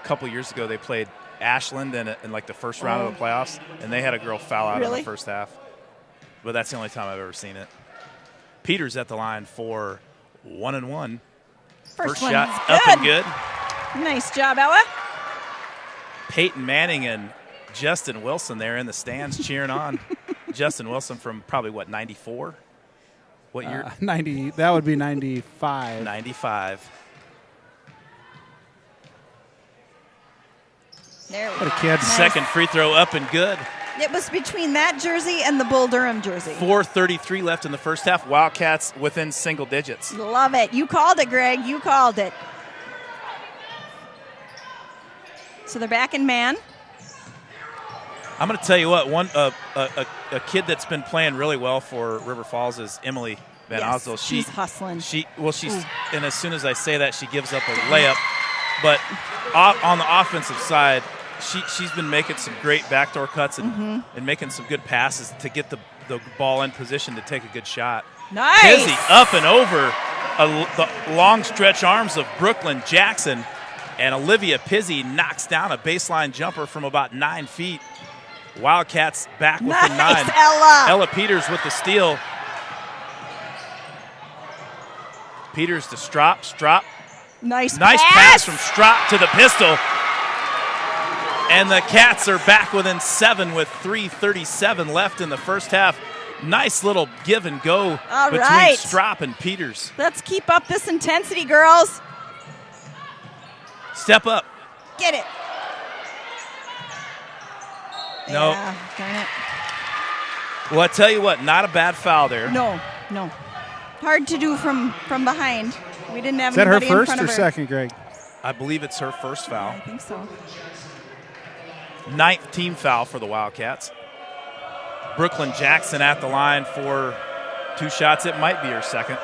couple years ago. They played Ashland in like the first round of the playoffs, and they had a girl foul out in the first half. But that's the only time I've ever seen it. Peters at the line for 1-and-1. First shot up and good. Nice job, Ella. Peyton Manning and Justin Wilson there in the stands cheering on. Justin Wilson from probably, what, 94? What year? 90. That would be 95. 95. There we What a go. kid. Nice. Second free throw up and good. It was between that jersey and the Bull Durham jersey. 4:33 left in the first half. Wildcats within single digits. Love it. You called it, Greg. You called it. So they're back in man. I'm going to tell you what, a kid that's been playing really well for River Falls is Emily Van Yes, Osdale. she's hustling. And as soon as I say that, she gives up a layup. But on the offensive side, she's been making some great backdoor cuts and making some good passes to get the ball in position to take a good shot. Nice. Pizzi up and over the long stretch arms of Brooklyn Jackson, and Olivia Pizzi knocks down a baseline jumper from about 9 feet. Wildcats back within 9. Ella Peters with the steal. Peters to Strop. Nice pass from Strop to the pistol. And the Cats are back within 7 with 3:37 left in the first half. Nice little give and go between Strop and Peters. Let's keep up this intensity, girls. Step up. Get it. No. Yeah, darn it. Well, I tell you what, not a bad foul there. No. Hard to do from behind. We didn't have Is that her anybody in first front or of her. second, Greg? I believe it's her first foul. I think so. 9th team foul for the Wildcats. Brooklyn Jackson at the line for 2 shots. It might be her second.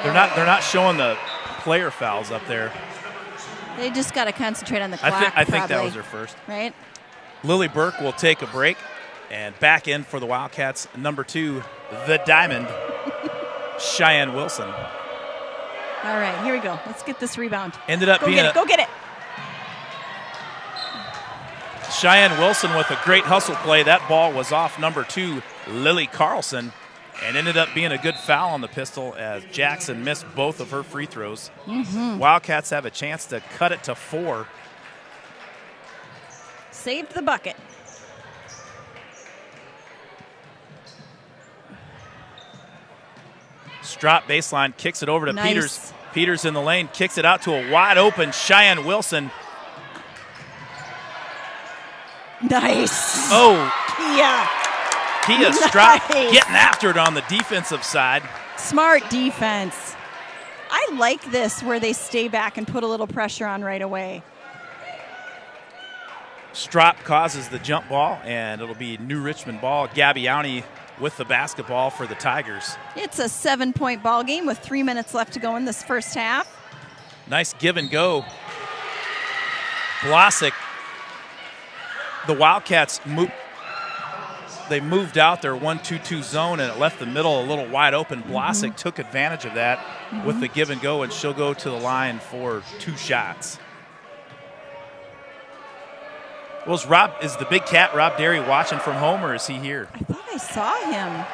They're not showing the player fouls up there. They just got to concentrate on the clock. I think that probably. was her first. Right? Lily Burke will take a break, and back in for the Wildcats, number 2, the Diamond, Cheyenne Wilson. All right, here we go. Let's get this rebound. Ended up being Go get it. Cheyenne Wilson with a great hustle play. That ball was off number 2, Lily Carlson, and ended up being a good foul on the pistol as Jackson missed both of her free throws. Wildcats have a chance to cut it to 4. Saved the bucket. Strop baseline, kicks it over to Nice. Peters. Peters in the lane, kicks it out to a wide open Cheyenne Wilson. Nice. Oh, Yeah. Kia Strop Nice. getting after it on the defensive side. Smart defense. I like this where they stay back and put a little pressure on right away. Strop causes the jump ball, and it'll be New Richmond ball. Gabbiani with the basketball for the Tigers. It's a 7-point ball game with 3 minutes left to go in this first half. Nice give and go. Blasick. The Wildcats moved out their 1-2-2 zone, and it left the middle a little wide open. Blasick took advantage of that with the give and go, and she'll go to the line for 2 shots. Well, is the big cat Rob Derry watching from home, or is he here? I thought I saw him.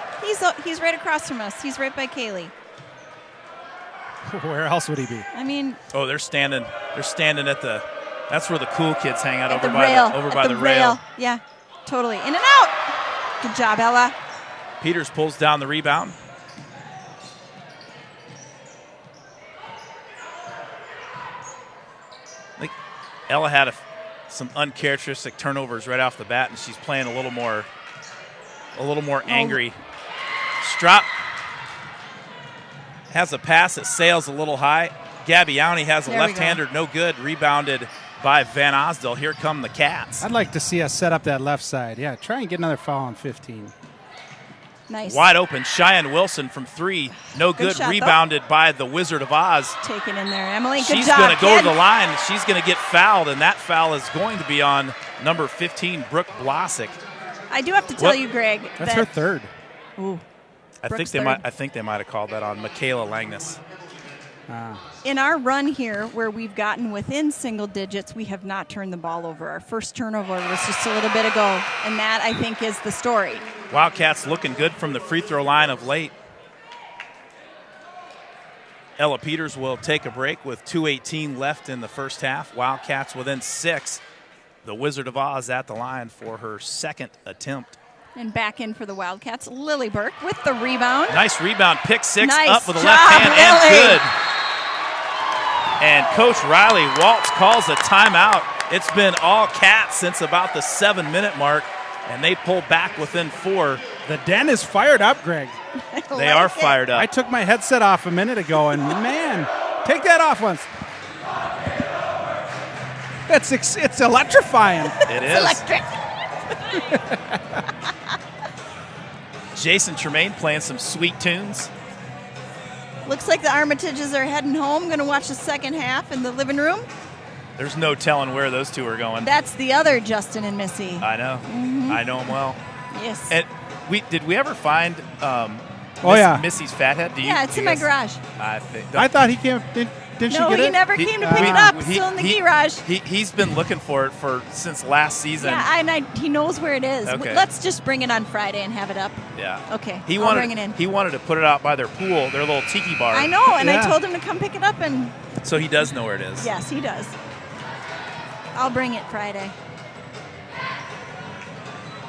He's right across from us. He's right by Kaylee. Where else would he be? I mean, Oh, they're standing at the. That's where the cool kids hang out at over the by rail. the rail. Yeah, totally. In and out. Good job, Ella. Peters pulls down the rebound. I think Ella had some uncharacteristic turnovers right off the bat, and she's playing a little more angry. Strop has a pass that sails a little high. Gabbiani has a There we left-hander, no good. Rebounded by Van Osdale. Here come the Cats. I'd like to see us set up that left side. Yeah, try and get another foul on 15. Nice. Wide open. Cheyenne Wilson from 3. No Good good. shot, though. Rebounded by the Wizard of Oz. Take it in there, Emily. Good She's job, going to go kid. to the line. She's going to get fouled, and that foul is going to be on number 15, Brooke Blasick. I do have to tell What? you, Greg. That's that, her third. Ooh. I Brooke's think third. they might have called that on Michaela Langness. In our run here, where we've gotten within single digits, we have not turned the ball over. Our first turnover was just a little bit ago, and that, I think, is the story. Wildcats looking good from the free throw line of late. Ella Peters will take a break with 2:18 left in the first half. Wildcats within 6. The Wizard of Oz at the line for her second attempt. And back in for the Wildcats, Lily Burke with the rebound. Nice rebound, pick 6 Nice up with the job, left hand Lily. and good. And Coach Riley Waltz calls a timeout. It's been all Cats since about the 7-minute mark, and they pull back within 4. The Den is fired up, Greg. They are fired up. I took my headset off a minute ago, and man, take that off once. It's electrifying. It is. Electric. Jason Tremaine playing some sweet tunes. Looks like the Armitages are heading home. Going to watch the second half in the living room. There's no telling where those two are going. That's the other Justin and Missy. I know. I know them well. Yes. And did we ever find Missy's fathead? Yeah, it's in my garage. I think. I thought he came. Didn't No, she get he it? never came to pick it up. Still in the garage. He's been looking for it since last season. Yeah, he knows where it is. Okay. Let's just bring it on Friday and have it up. Yeah. Okay. I'll bring it in. He wanted to put it out by their pool, their little tiki bar. I know, and Yeah. I told him to come pick it up, and So he does know where it is. yes, he does. I'll bring it Friday.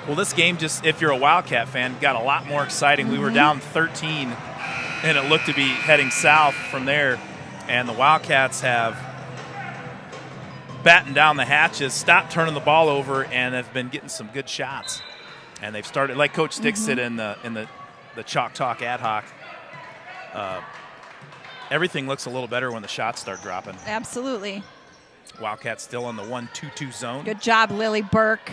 Well, this game just, if you're a Wildcat fan, got a lot more exciting. We were down 13, and it looked to be heading south from there. And the Wildcats have battened down the hatches, stopped turning the ball over, and have been getting some good shots. And they've started, like Coach Stick said in the Chalk Talk ad hoc, everything looks a little better when the shots start dropping. Absolutely. Wildcats still in the 1-2-2 zone. Good job, Lily Burke.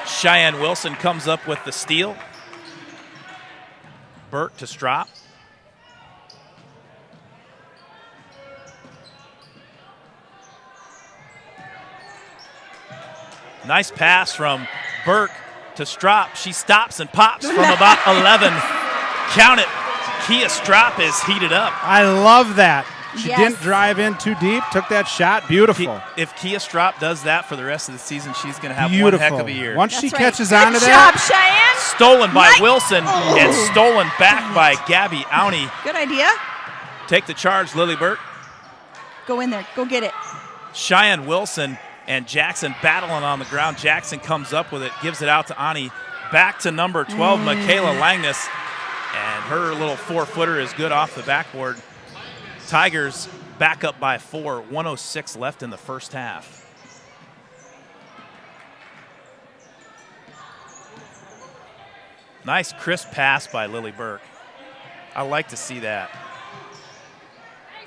Cheyenne Wilson comes up with the steal. Burke to Strop. Nice pass from Burke to Strop. She stops and pops from about 11. Count it. Kia Strop is heated up. I love that. She Yes. didn't drive in too deep, took that shot. Beautiful. If Kia Strop does that for the rest of the season, she's going to have Beautiful. one heck of a year. Once That's she right. catches Good on to job, that. Cheyenne. Stolen by Nice. Wilson and stolen back by Gabby Auntie. Good idea. Take the charge, Lily Burke. Go in there. Go get it. Cheyenne Wilson and Jackson battling on the ground. Jackson comes up with it, gives it out to Ani. Back to number 12, Michaela Langness. And her little 4-footer is good off the backboard. Tigers back up by 4, 1:06 left in the first half. Nice crisp pass by Lily Burke. I like to see that.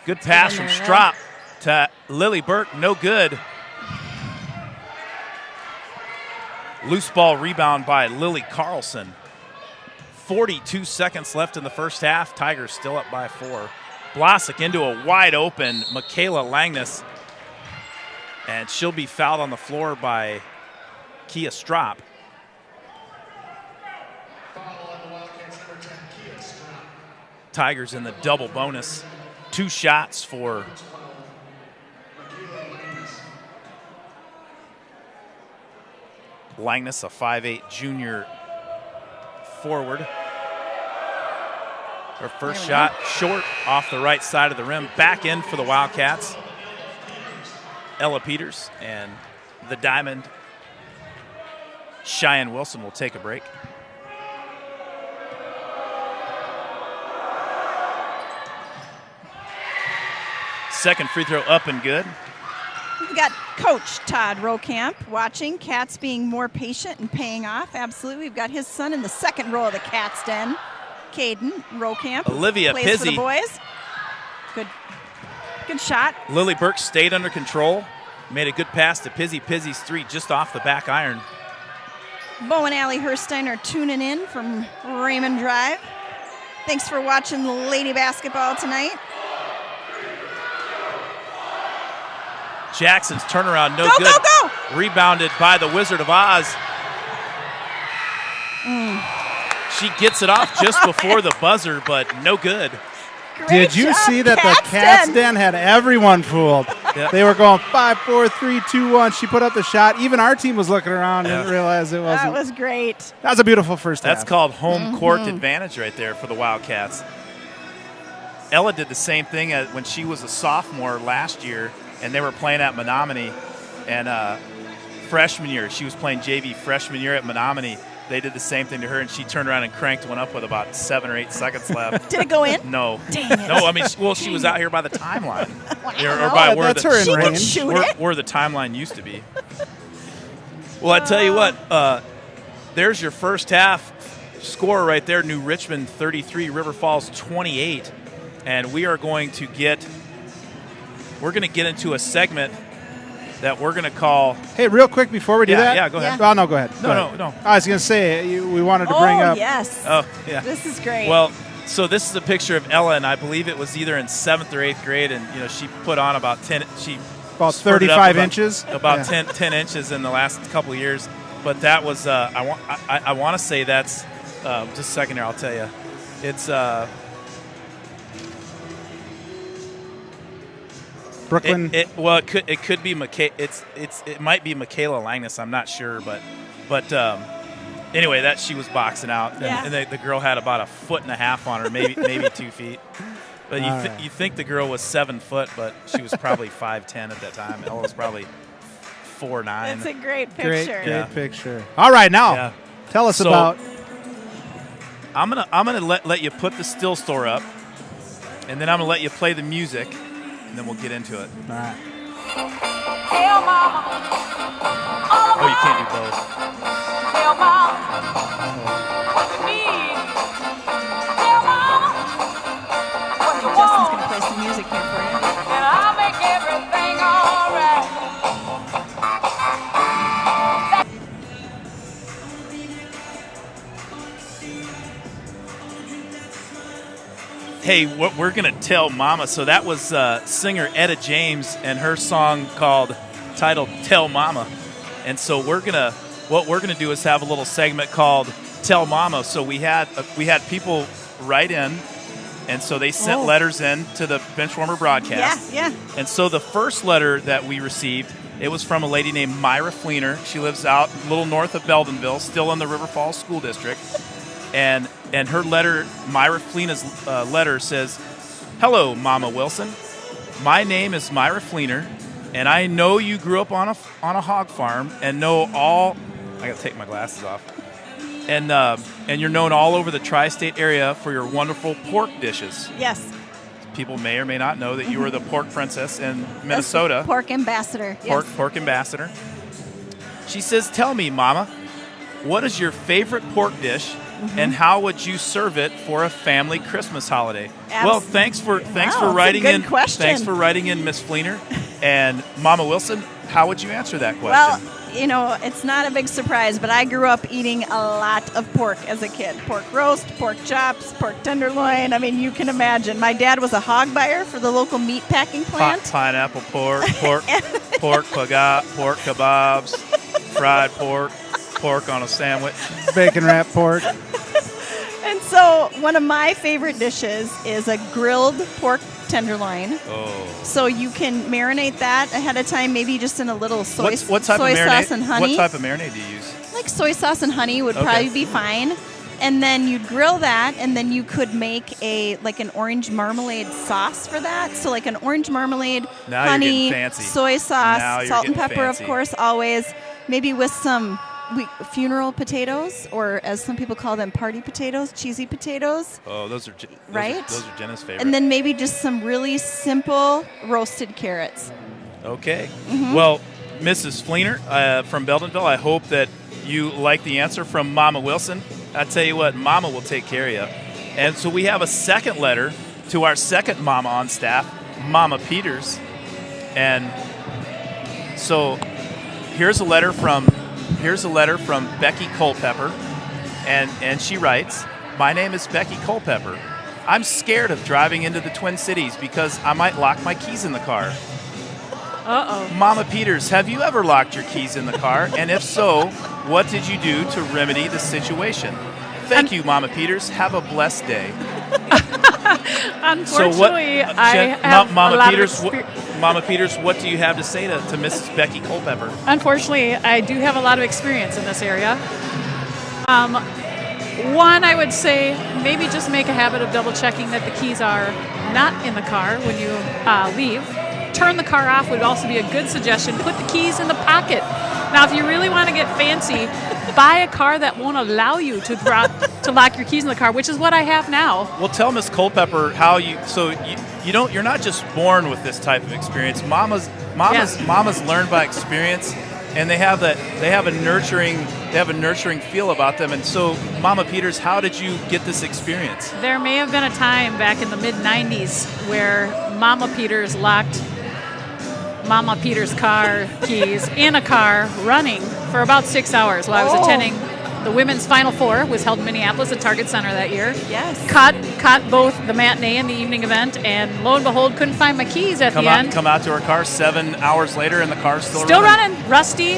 Good pass from Strop to Lily Burke, no good. Loose ball rebound by Lily Carlson. 42 seconds left in the first half. Tigers still up by 4. Blasick into a wide open Michaela Langness. And she'll be fouled on the floor by Kia Strop. Foul on the Wildcats, number 10, Kia Strop. Tigers in the double bonus. 2 shots for Langness, a 5'8" junior forward. Her first shot short off the right side of the rim. Back in for the Wildcats. Ella Peters and the Diamond. Cheyenne Wilson will take a break. Second free throw up and good. We've got Coach Todd Rokamp watching. Cats being more patient and paying off. Absolutely. We've got his son in the second row of the Cats den, Caden Rokamp. Olivia plays for the Pizzi. boys. Good shot. Lily Burke stayed under control. Made a good pass to Pizzi. Pizzi's 3 just off the back iron. Bo and Allie Herstein are tuning in from Raymond Drive. Thanks for watching the lady basketball tonight. Jackson's turnaround, no Go, good. go, go! Rebounded by the Wizard of Oz. She gets it off just before the buzzer, but no good. Great Did you job, see that the Cats Cats Den. Den had everyone fooled? Yep. They were going 5, 4, 3, 2, 1. She put up the shot. Even our team was looking around and Yeah. didn't realize it That wasn't. was great. That was a beautiful first That's half. called home court advantage right there for the Wildcats. Ella did the same thing when she was a sophomore last year, and they were playing at Menominee. And freshman year, she was playing JV freshman year at Menominee. They did the same thing to her, and she turned around and cranked one up with about 7 or 8 seconds left. Did it go in? No. Dang it. No, I mean, she was out here by the timeline. Wow. Or by where That's her in She range. could shoot it. where the timeline used to be. Well, I tell you what, there's your first half score right there. New Richmond 33, River Falls 28. And we are going to get into a segment that we're going to call. Hey, real quick before we do that. Yeah, go ahead. Yeah. Oh, no, go ahead. No. I was going to say, we wanted to bring up. Yes. Oh, yeah. This is great. Well, so this is a picture of Ella, and I believe it was either in 7th or 8th grade, and she put on about 10. She About spurted 35 up inches. about Yeah. 10 inches in the last couple of years. But that was I want to say that's just a second here. I'll tell you, it's Brooklyn. it could be it might be Michaela Langness. I'm not sure, but anyway, that she was boxing out, and the girl had about 1.5 feet on her, maybe 2 feet. But you think the girl was 7 foot, but she was probably 5'10" at that time. Ella was probably 4'9". That's a great Great picture. Yeah. picture. All right, now Yeah. tell us So- about. I'm gonna let you put the still store up, and then I'm gonna let you play the music, and then we'll get into it. All right. Tell mama, Oh, you can't do both. tell mama what you need. Tell mama what you Justin's want, going to play some music here for you. and I'll make everything alright. Hey, what we're gonna tell Mama. So that was singer Etta James and her song titled "Tell Mama," and so what we're gonna do is have a little segment called "Tell Mama." So we had people write in, and so they sent letters in to the Benchwarmer broadcast. Yeah. And so the first letter that we received, it was from a lady named Myra Fleener. She lives out a little north of Beldenville, still in the River Falls School District. And her letter, Myra Fleener's letter says, "Hello, Mama Wilson. My name is Myra Fleener, and I know you grew up on a hog farm and know all. I got to take my glasses off. And you're known all over the tri-state area for your wonderful pork dishes. Yes. People may or may not know that you were the pork princess in Minnesota. Pork ambassador. Yes. Pork ambassador. She says, "Tell me, Mama, what is your favorite pork dish, and how would you serve it for a family Christmas holiday?" Well, thanks for that's writing a good in. question. Thanks for writing in, Miss Fleener. And Mama Wilson, how would you answer that question? Well, it's not a big surprise, but I grew up eating a lot of pork as a kid. Pork roast, pork chops, pork tenderloin. I mean, you can imagine. My dad was a hog buyer for the local meat packing plant. Pineapple pork kebabs, fried pork on a sandwich. Bacon wrapped pork. And so one of my favorite dishes is a grilled pork tenderloin. Oh. So you can marinate that ahead of time, maybe just in a little soy What type of marinade? sauce and honey. What type of marinade do you use? Like soy sauce and honey would Okay. probably be fine. And then you'd grill that, and then you could make an orange marmalade sauce for that. So like an orange marmalade, Now you're honey, getting fancy. soy Now sauce, you're salt and getting pepper, fancy. of course, always. Maybe with some funeral potatoes, or as some people call them, party potatoes, cheesy potatoes. Oh, those are Right? Those are Jenna's favorite. And then maybe just some really simple roasted carrots. Okay. Mm-hmm. Well, Mrs. Fleener from Beldenville, I hope that you like the answer from Mama Wilson. I tell you what, Mama will take care of you. And so we have a second letter to our second Mama on staff, Mama Peters. And so here's a letter from Becky Culpepper, and she writes, "My name is Becky Culpepper. I'm scared of driving into the Twin Cities because I might lock my keys in the car. Uh-oh. Mama Peters, have you ever locked your keys in the car? And if so, what did you do to remedy the situation? Thank you, Mama Peters. Have a blessed day." Unfortunately, I have Mama a lot Peters, of experience. Mama Peters, what do you have to say to Mrs. Becky Culpepper? Unfortunately, I do have a lot of experience in this area. One, I would say maybe just make a habit of double checking that the keys are not in the car when you leave. Turn the car off would also be a good suggestion. Put the keys in the pocket. Now, if you really want to get fancy, buy a car that won't allow you to lock your keys in the car, which is what I have now. Well, tell Miss Culpepper how you're not just born with this type of experience. Mamas learn by experience, and they have a nurturing feel about them. And so, Mama Peters, how did you get this experience? There may have been a time back in the mid-'90s where Mama Peters locked Mama Peters' car keys in a car running for about 6 hours while I was attending the women's Final Four, was held in Minneapolis at Target Center that year. Yes. Caught both the matinee and the evening event, and lo and behold, couldn't find my keys at the end. Come out to her car 7 hours later, and the car's still running. Rusty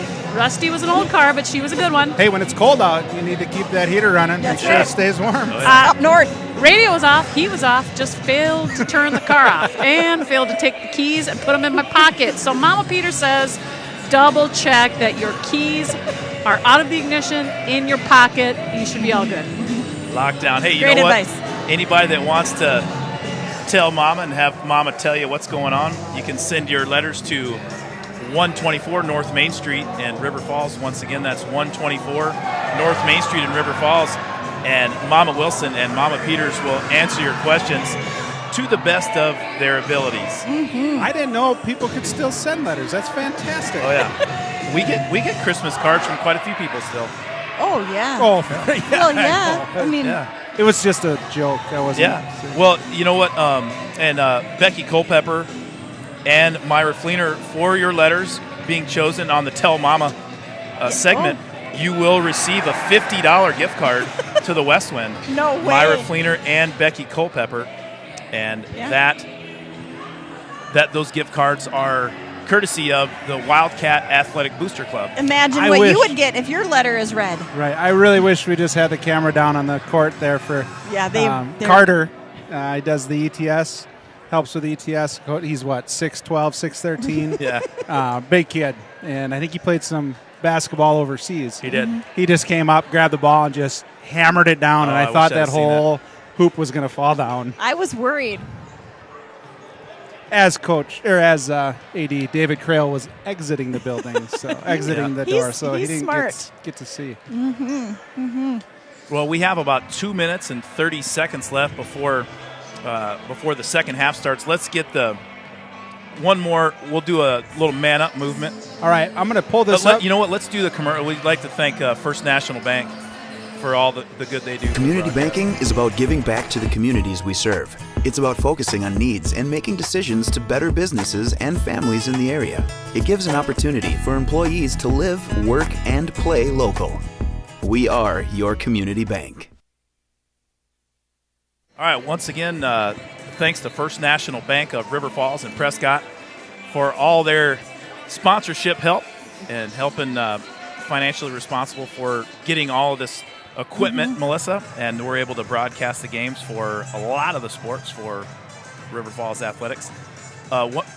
was an old car, but she was a good one. Hey, when it's cold out, you need to keep that heater running. Make sure it stays warm. Oh, yeah. Up north. Radio was off, he was off, just failed to turn the car off and failed to take the keys and put them in my pocket. So Mama Peter says, double check that your keys are out of the ignition, in your pocket. You should be all good. Lockdown. Hey, you Great know what? advice. Anybody that wants to tell Mama and have Mama tell you what's going on, you can send your letters to 124 North Main Street in River Falls. Once again, that's 124 North Main Street in River Falls. And Mama Wilson and Mama Peters will answer your questions to the best of their abilities. Mm-hmm. I didn't know people could still send letters. That's fantastic. Oh yeah, we get Christmas cards from quite a few people still. Oh, yeah. Oh, yeah. Well, yeah. I mean, It was just a joke. I wasn't. Yeah. Well, you know what? Becky Culpepper and Myra Fleener, for your letters being chosen on the Tell Mama segment, you will receive a $50 gift card to the West Wind. No way. Myra Fleener and Becky Culpepper, and that those gift cards are courtesy of the Wildcat Athletic Booster Club. Imagine what you would get if your letter is read. Right. I really wish we just had the camera down on the court there for Carter. He does the ETS, helps with ETS. He's what, 6'12", 6'13"? Yeah. Big kid. And I think he played some basketball overseas. He did. Mm-hmm. He just came up, grabbed the ball, and just hammered it down. And I thought that whole hoop was going to fall down. I was worried. As AD David Crail was exiting the building, exiting the door, so he didn't get to see. Mm-hmm. Mm-hmm. Well, we have about 2 minutes and 30 seconds left before the second half starts. Let's get one more. We'll do a little man up movement. All right, I'm going to pull this up. You know what? Let's do the commercial. We'd like to thank First National Bank for all the good they do. Community banking is about giving back to the communities we serve. It's about focusing on needs and making decisions to better businesses and families in the area. It gives an opportunity for employees to live, work, and play local. We are your community bank. All right, once again, thanks to First National Bank of River Falls and Prescott for all their sponsorship help and helping financially responsible for getting all of this equipment, Melissa, and we're able to broadcast the games for a lot of the sports for River Falls Athletics.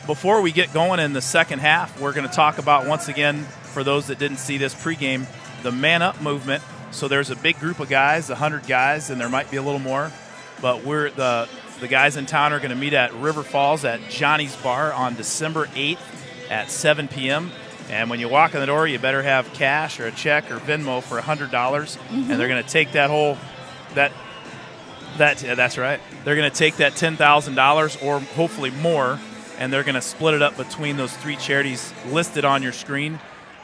Before we get going in the second half, we're going to talk about, once again, for those that didn't see this pregame, the Man Up movement. So there's a big group of guys, 100 guys, and there might be a little more, but the guys in town are going to meet at River Falls at Johnny's Bar on December 8th at 7 p.m., and when you walk in the door, you better have cash or a check or Venmo for $100, and they're going to take that's right. They're going to take that $10,000 or hopefully more, and they're going to split it up between those three charities listed on your screen: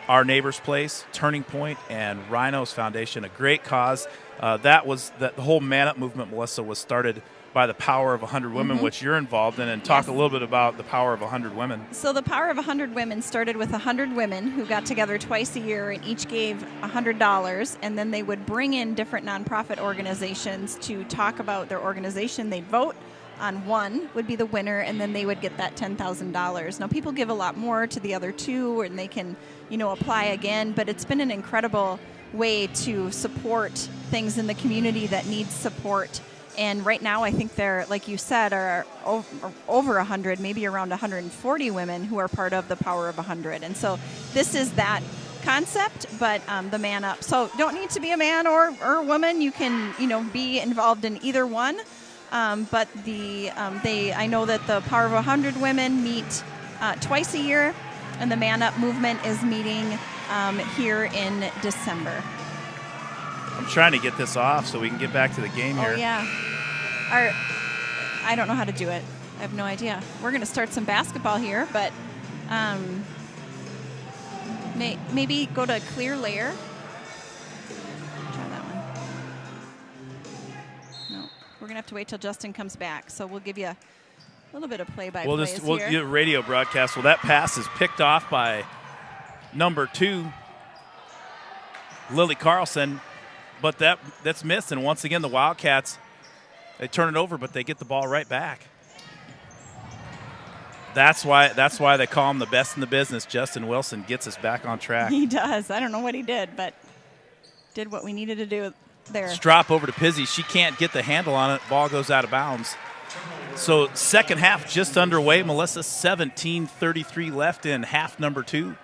Our Neighbor's Place, Turning Point, and Rhinos Foundation. A great cause. The whole Man Up movement, Melissa, was started by the Power of 100 Women, which you're involved in, and talk a little bit about the Power of 100 Women. So the Power of 100 Women started with 100 women who got together twice a year and each gave $100, and then they would bring in different nonprofit organizations to talk about their organization. They'd vote on one would be the winner, and then they would get that $10,000. Now, people give a lot more to the other two, and they can, apply again, but it's been an incredible way to support things in the community that need support. And right now, I think there, like you said, are over 100, maybe around 140 women who are part of the Power of 100. And so this is that concept, but the man up. So don't need to be a man or a woman. You can, be involved in either one. But I know that the Power of 100 women meet twice a year, and the Man Up movement is meeting here in December. I'm trying to get this off so we can get back to the game here. Oh, yeah. I don't know how to do it. I have no idea. We're going to start some basketball here, but maybe go to clear layer. Try that one. No, we're going to have to wait till Justin comes back, so we'll give you a little bit of play-by-play. We'll do a radio broadcast. Well, that pass is picked off by number 2, Lily Carlson, but that's missed. And once again, the Wildcats, they turn it over, but they get the ball right back. That's why they call him the best in the business. Justin Wilson gets us back on track. He does. I don't know what he did, but did what we needed to do there. Strop over to Pizzi. She can't get the handle on it. Ball goes out of bounds. So second half just underway. Melissa, 17:33 left in half number 2.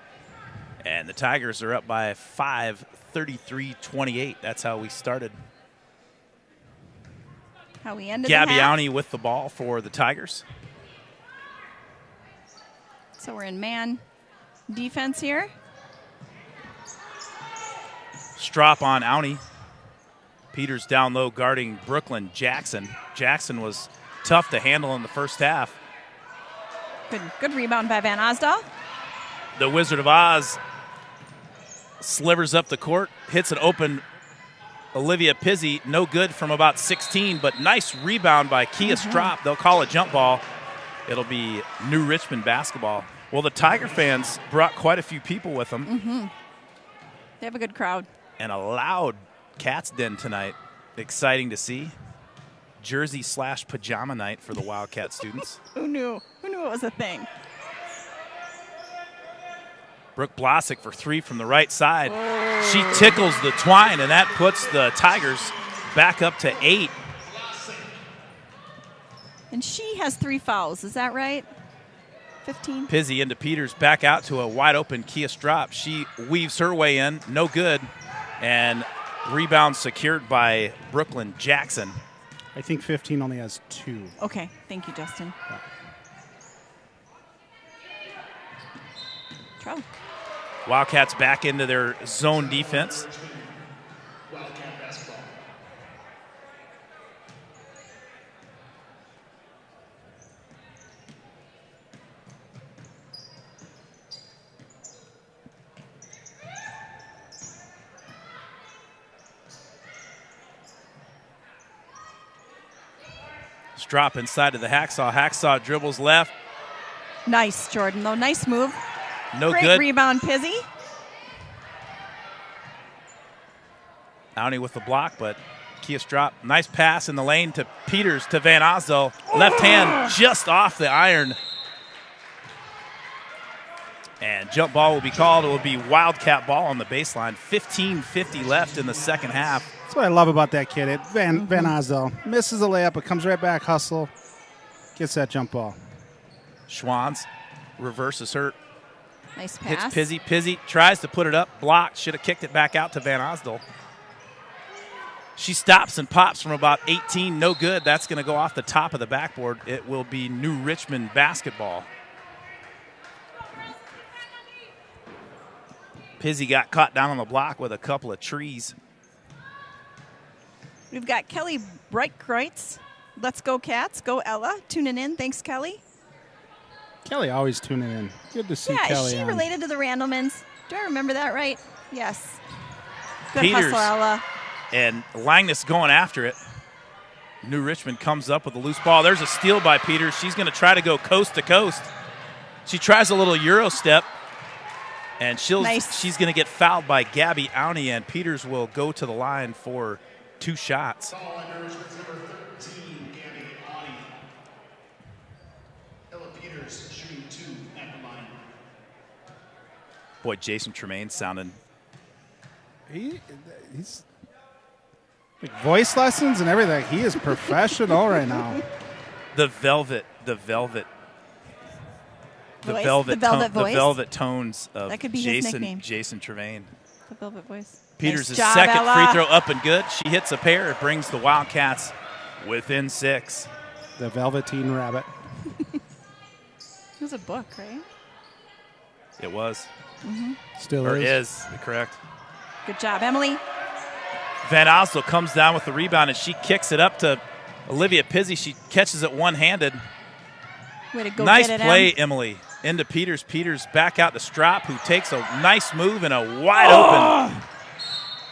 And the Tigers are up by 5, 33-28. That's how we started. How we ended Gabby the half. Awney with the ball for the Tigers. So we're in man defense here. Strop on Awney. Peters down low guarding Brooklyn Jackson. Jackson was tough to handle in the first half. Good rebound by Van Osdal. The Wizard of Oz slivers up the court, hits an open Olivia Pizzi, no good from about 16, but nice rebound by Kia Strop. They'll call a jump ball. It'll be New Richmond basketball. Well, the Tiger fans brought quite a few people with them. They have a good crowd. And a loud Cats Den tonight. Exciting to see. Jersey/pajama night for the Wildcat students. Who knew? Who knew it was a thing? Brooke Blasick for 3 from the right side. She tickles the twine, and that puts the Tigers back up to 8. And she has 3 fouls. Is that right? 15? Pizzi into Peters, back out to a wide-open Kia Strop. She weaves her way in, no good, and rebound secured by Brooklyn Jackson. I think 15 only has 2. Okay. Thank you, Justin. Yeah. Trouble. Wildcats back into their zone defense. Wildcat basketball. Strop inside of the Hacksaw. Hacksaw dribbles left. Nice, Jordan, though. Nice move. No Great good. rebound, Pizzi. Awney with the block, but Kia Strop. Nice pass in the lane to Peters to Van Osdal. Left hand just off the iron. And jump ball will be called. It will be Wildcat ball on the baseline. 15:50 left in the second half. That's what I love about that kid. Van Osdal misses a layup, but comes right back, hustle, gets that jump ball. Schwanz reverses her. Nice pass. Hits Pizzi. Pizzi tries to put it up. Blocked. Should have kicked it back out to Van Osdal. She stops and pops from about 18. No good. That's going to go off the top of the backboard. It will be New Richmond basketball. Pizzi got caught down on the block with a couple of trees. We've got Kelly Breitkreutz. Let's go, Cats. Go, Ella. Tuning in. Thanks, Kelly. Kelly always tuning in. Good to see Yeah, Kelly. is she on. related to the Randlemans? Do I remember that right? Yes. Good Peters. hustle, Ella. And Langness going after it. New Richmond comes up with a loose ball. There's a steal by Peters. She's going to try to go coast to coast. She tries a little Euro step. And she's going to get fouled by Gabby Awney, and Peters will go to the line for 2 shots. Foul on number 13, Gabby Awney. Ella Peters shooting 2 at the line. Boy, Jason Tremaine sounding. He's like voice lessons and everything. He is professional right now. The velvet. The voice? velvet, the velvet the voice? velvet tones of That could be his Jason nickname. Trevane. The velvet voice. Peters' Nice job, second Ella. free throw up and good. She hits a pair. It brings the Wildcats within 6. The Velveteen Rabbit. It was a book, right? It was. Still Or is. is. Correct. Good job, Emily. Van Oslo comes down with the rebound, and she kicks it up to Olivia Pizzi. She catches it one-handed. Way to go Nice get it, play, Em. Emily. Into Peters. Peters back out to Strop, who takes a nice move and a wide open.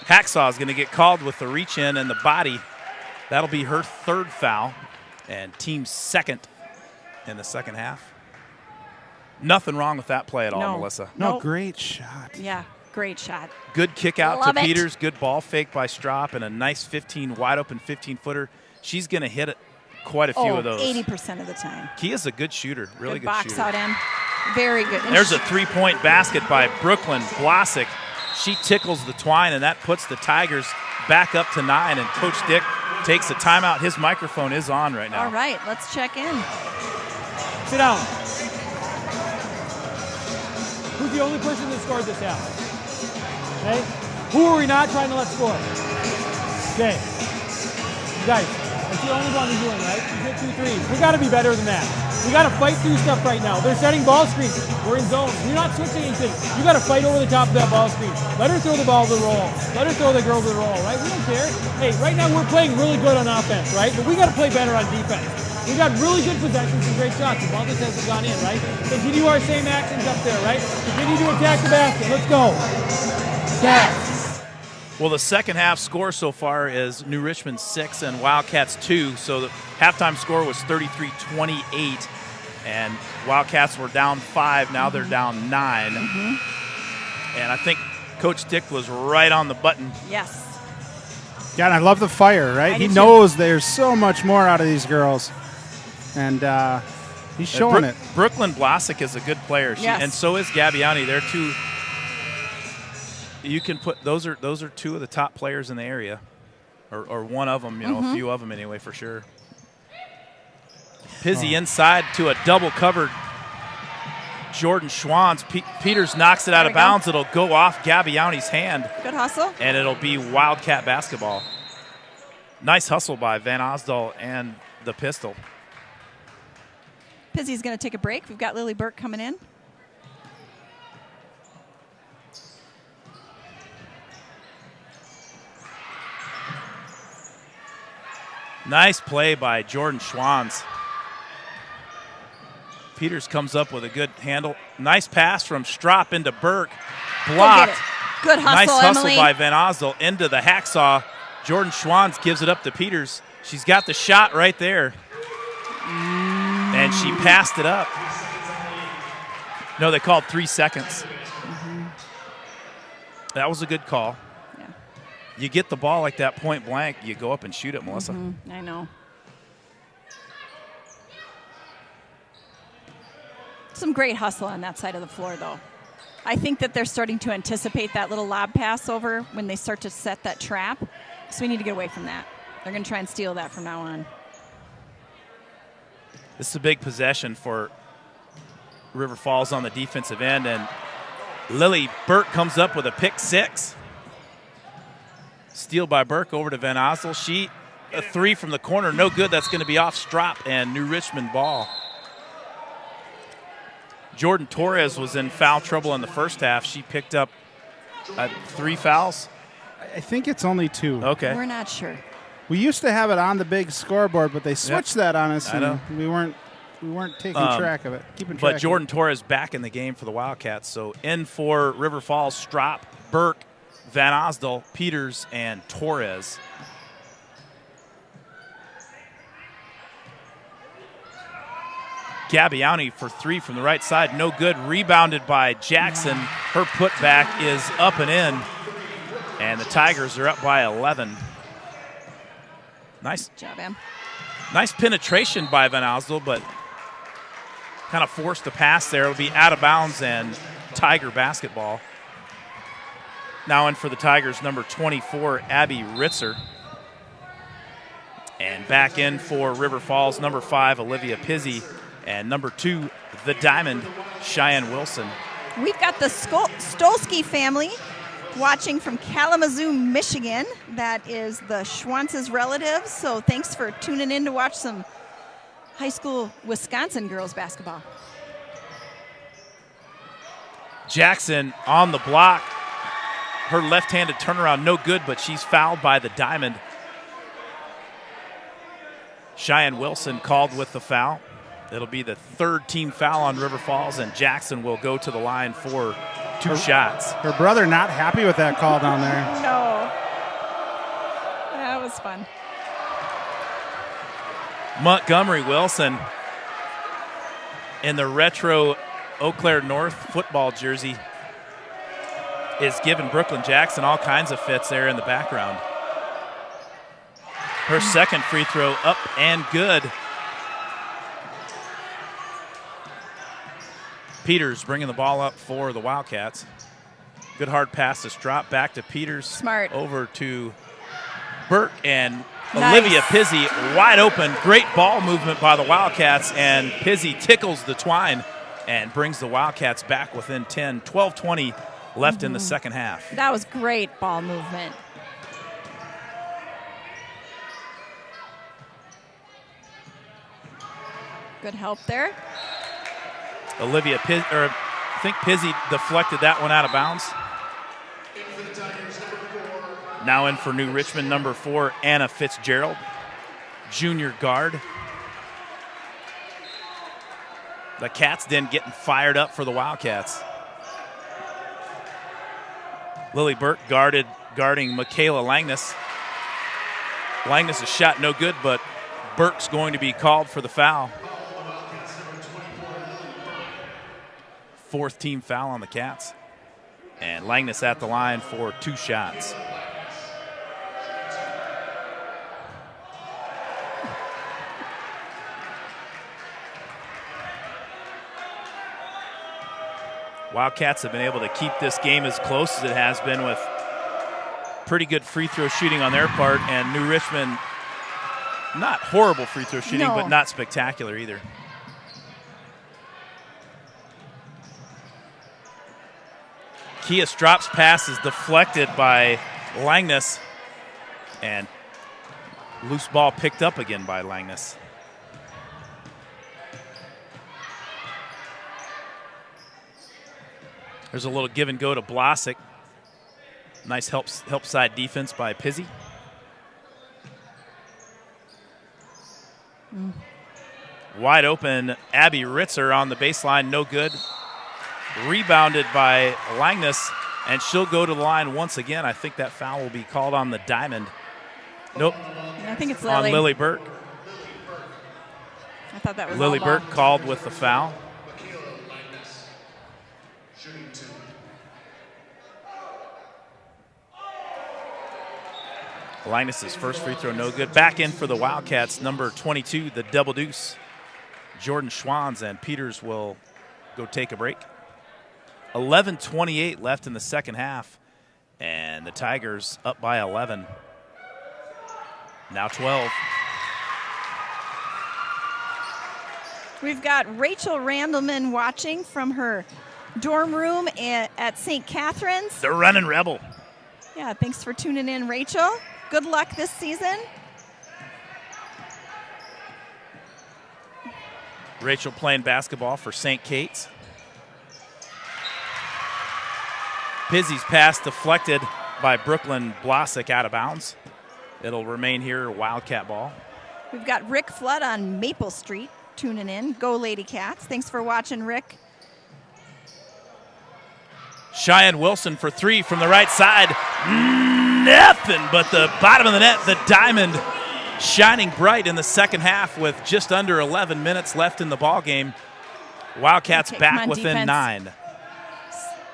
Hacksaw is going to get called with the reach in and the body. That'll be her 3rd foul and team 2nd in the second half. Nothing wrong with that play at all, No. Melissa. No, Nope. great shot. Yeah, great shot. Good kick out Love to it. Peters. Good ball fake by Strop and a nice wide open 15-footer. She's going to hit it quite a few of those. 80% of the time. Kia's a good shooter, really good box shooter. out, Em. Very good. And There's a 3-point basket by Brooklyn Blasick. She tickles the twine, and that puts the Tigers back up to 9. And Coach Dick takes a timeout. His microphone is on right now. All right, let's check in. Sit down. Who's the only person that scored this half? Okay? Who are we not trying to let score? Okay. You guys, that's the only one we're doing, right? You hit 2 threes. We got to be better than that. We got to fight through stuff right now. They're setting ball screens. We're in zone. We're not switching anything. You got to fight over the top of that ball screen. Let her throw the ball to the roll. Let her throw the girl to the roll, right? We don't care. Hey, right now we're playing really good on offense, right? But we got to play better on defense. We got really good possessions and great shots. The ball just hasn't gone in, right? Continue our same actions up there, right? Continue to attack the basket. Let's go. Yes. Well, the second half score so far is New Richmond 6 and Wildcats 2. So the halftime score was 33-28. And Wildcats were down 5. Now they're down 9. And I think Coach Dick was right on the button. Yes. Yeah, and I love the fire, right? I He do too. knows there's so much more out of these girls. And he's showing it. Brooklyn Blasick is a good player. Yes. And so is Gabbiani. They're two. You can put those are 2 of the top players in the area, or one of them. You know, a few of them anyway, for sure. Pizzi inside to a double covered Jordan Schwans. Peters knocks it out of bounds. It'll go off Gabbiani's hand, Good hustle. and it'll be Wildcat basketball. Nice hustle by Van Osdal and the pistol. Pizzi's going to take a break. We've got Lily Burke coming in. Nice play by Jordan Schwans. Peters comes up with a good handle. Nice pass from Strop into Burke. Blocked. Good hustle, Nice hustle Emily. by Van Osdal into the hacksaw. Jordan Schwans gives it up to Peters. She's got the shot right there. And she passed it up. No, they called 3 seconds. That was a good call. Yeah. You get the ball like that point blank, you go up and shoot it, Melissa. I know. Some great hustle on that side of the floor, though. I think that they're starting to anticipate that little lob pass over when they start to set that trap. So we need to get away from that. They're going to try and steal that from now on. This is a big possession for River Falls on the defensive end, and Lily Burke comes up with a pick 6. Steal by Burke over to Van Osdal. A 3 from the corner, no good. That's going to be off Strop and New Richmond ball. Jordan Torres was in foul trouble in the first half. She picked up 3 fouls. I think it's only 2. Okay. We're not sure. We used to have it on the big scoreboard, but they switched that on us, I know. and we weren't taking track of it. Keeping track. But Jordan Torres back in the game for the Wildcats. So in for River Falls, Strop, Burke, Van Osdal, Peters, and Torres. Gabbiani for 3 from the right side. No good. Rebounded by Jackson. Her putback is up and in. And the Tigers are up by 11. Nice Good job, Em. Nice penetration by Van Osdal, but kind of forced the pass there. It'll be out of bounds and Tiger basketball. Now in for the Tigers, number 24, Abby Ritzer. And back in for River Falls, number 5, Olivia Pizzi. And number 2, the Diamond, Cheyenne Wilson. We've got the Stolsky family watching from Kalamazoo, Michigan. That is the Schwantz's relatives. So thanks for tuning in to watch some high school Wisconsin girls basketball. Jackson on the block. Her left-handed turnaround, no good, but she's fouled by the Diamond. Cheyenne Wilson called with the foul. It'll be the third team foul on River Falls, and Jackson will go to the line for two shots. Her brother not happy with that call down there. No. That was fun. Montgomery Wilson in the retro Eau Claire North football jersey is giving Brooklyn Jackson all kinds of fits there in the background. Her second free throw up and good. Peters bringing the ball up for the Wildcats. Good hard pass to Strop, back to Peters. Smart. Over to Burke, and Nice. Olivia Pizzi wide open. Great ball movement by the Wildcats, and Pizzi tickles the twine and brings the Wildcats back within 10. 12-20 left in the second half. That was great ball movement. Good help there. Olivia Pizzi, or I think Pizzi deflected that one out of bounds. Now in for New Richmond, number 4, Anna Fitzgerald, junior guard. The Cats then getting fired up for the Wildcats. Lily Burke guarding Michaela Langness. Langness' shot no good, but Burke's going to be called for the foul. Fourth team foul on the Cats. And Langness at the line for 2 shots. Wildcats have been able to keep this game as close as it has been with pretty good free throw shooting on their part, and New Richmond, not horrible free throw shooting, No. but not spectacular either. Kia Strop's pass is deflected by Langness, and loose ball picked up again by Langness. There's a little give and go to Blasick. Nice help side defense by Pizzi. Wide open, Abby Ritzer on the baseline, no good. Rebounded by Langness, and she'll go to the line once again. I think that foul will be called on the Diamond. Nope. I think it's Lily. On Lily Burke. I thought that was Lily all ball. Burke called with the foul. Linus's first free throw no good. Back in for the Wildcats, number 22, the double deuce, Jordan Schwanz, and Peters will go take a break. 11:28 left in the second half, and the Tigers up by 11. Now 12. We've got Rachel Randleman watching from her dorm room at St. Catherine's. The running Rebel. Yeah, thanks for tuning in, Rachel. Good luck this season. Rachel playing basketball for St. Kate's. Pizzi's pass deflected by Brooklyn Blasick out of bounds. It'll remain here, Wildcat ball. We've got Rick Flood on Maple Street tuning in. Go Lady Cats. Thanks for watching, Rick. Cheyenne Wilson for 3 from the right side. Nothing but the bottom of the net. The Diamond shining bright in the second half with just under 11 minutes left in the ball game. Wildcats Okay, back come on, within defense. 9.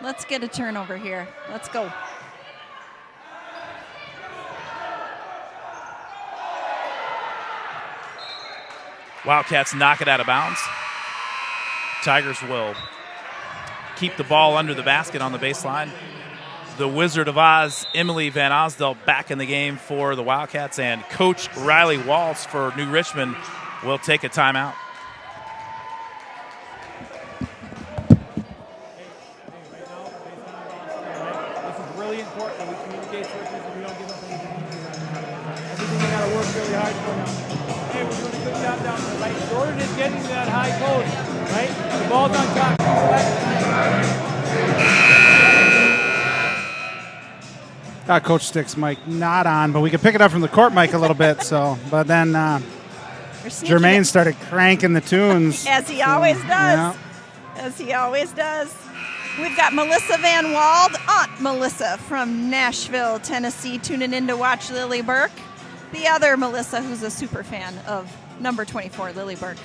Let's get a turnover here. Let's go. Wildcats knock it out of bounds. Tigers will keep the ball under the basket on the baseline. The Wizard of Oz, Emily Van Osdell, back in the game for the Wildcats, and Coach Riley Walls for New Richmond will take a timeout. Jordan is getting that high post, right? The ball's on top. Coach Stick's mic not on, but we could pick it up from the court mic a little bit. So, but then Jermaine started cranking the tunes. As he always does. Yeah. As he always does. We've got Melissa Van Wald, Aunt Melissa from Nashville, Tennessee, tuning in to watch Lily Burke. The other Melissa, who's a super fan of number 24, Lily Burke.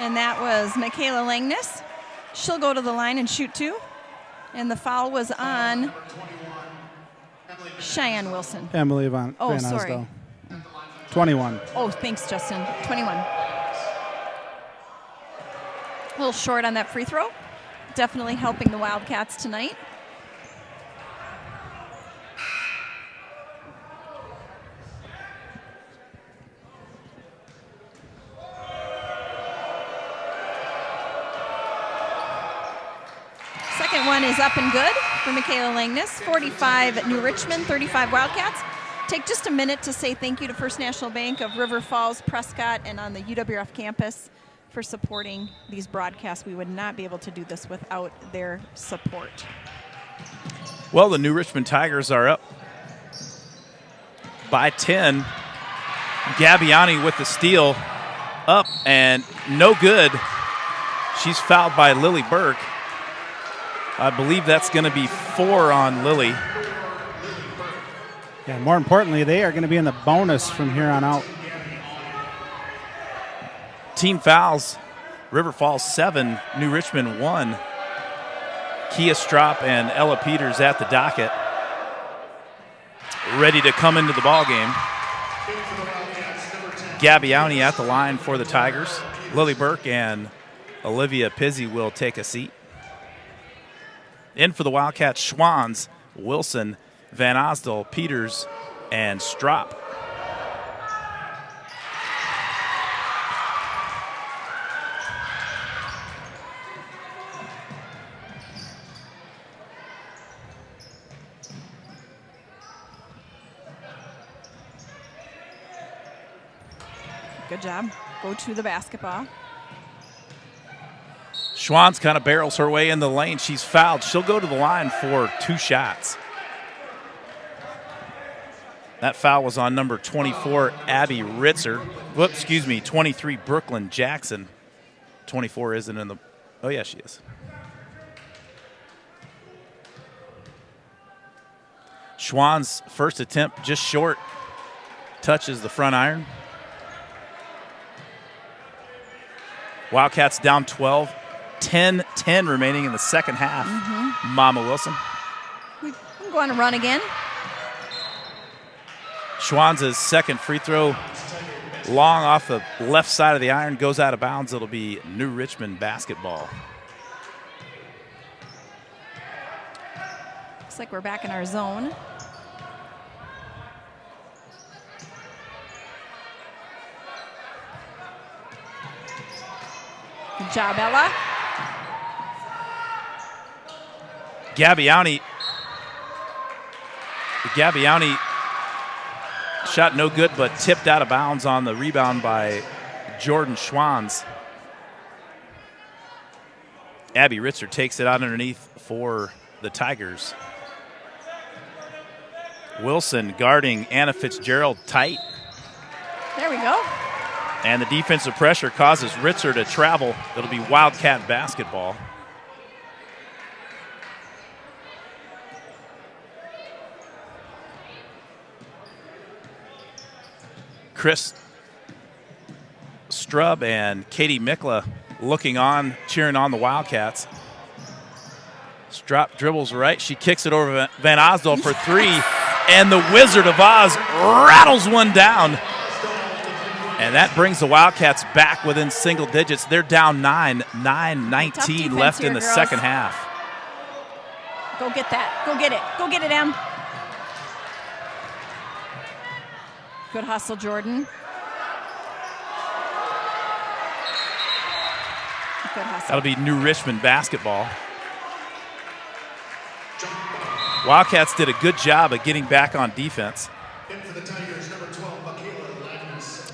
And that was Michaela Langness. She'll go to the line and shoot two. And the foul was on Cheyenne Wilson. Emily Van sorry. Asdel. 21. Oh, thanks, Justin. 21. A little short on that free throw. Definitely helping the Wildcats tonight. Second one is up and good for Michaela Langness. 45 New Richmond, 35 Wildcats. Take just a minute to say thank you to First National Bank of River Falls, Prescott, and on the UWF campus for supporting these broadcasts. We would not be able to do this without their support. Well, the New Richmond Tigers are up by 10. Gabbiani with the steal, up and no good. She's fouled by Lily Burke. I believe that's going to be 4 on Lily. Yeah, more importantly, they are going to be in the bonus from here on out. Team fouls, River Falls 7, New Richmond 1. Kia Strop and Ella Peters at the docket, ready to come into the ball game. Gabbiani at the line for the Tigers. Lily Burke and Olivia Pizzi will take a seat. In for the Wildcats, Schwans, Wilson, Van Asdel, Peters, and Strop. Good job. Go to the basketball. Schwans kind of barrels her way in the lane. She's fouled. She'll go to the line for 2 shots. That foul was on number 24, Abby Ritzer. 23, Brooklyn Jackson. 24 isn't in the... Oh, yeah, she is. Schwann's first attempt just short. Touches the front iron. Wildcats down 12. 10-10 remaining in the second half. Mama Wilson. We can go on a run again. Schwan's second free throw, long off the left side of the iron, goes out of bounds. It'll be New Richmond basketball. Looks like we're back in our zone. Good job, Ella. Gabbiani shot no good, but tipped out of bounds on the rebound by Jordan Schwans. Abby Ritzer takes it out underneath for the Tigers. Wilson guarding Anna Fitzgerald tight. There we go. And the defensive pressure causes Ritzer to travel. It'll be Wildcat basketball. Chris Strub and Katie Mikla looking on, cheering on the Wildcats. Strop dribbles right. She kicks it over Van Asdel for 3. And the Wizard of Oz rattles one down. And that brings the Wildcats back within single digits. They're down 9-19 left in the second half. Go get that. Go get it. Go get it, Em. Good hustle, Jordan. Good hustle. That'll be New Richmond basketball. Wildcats did a good job of getting back on defense.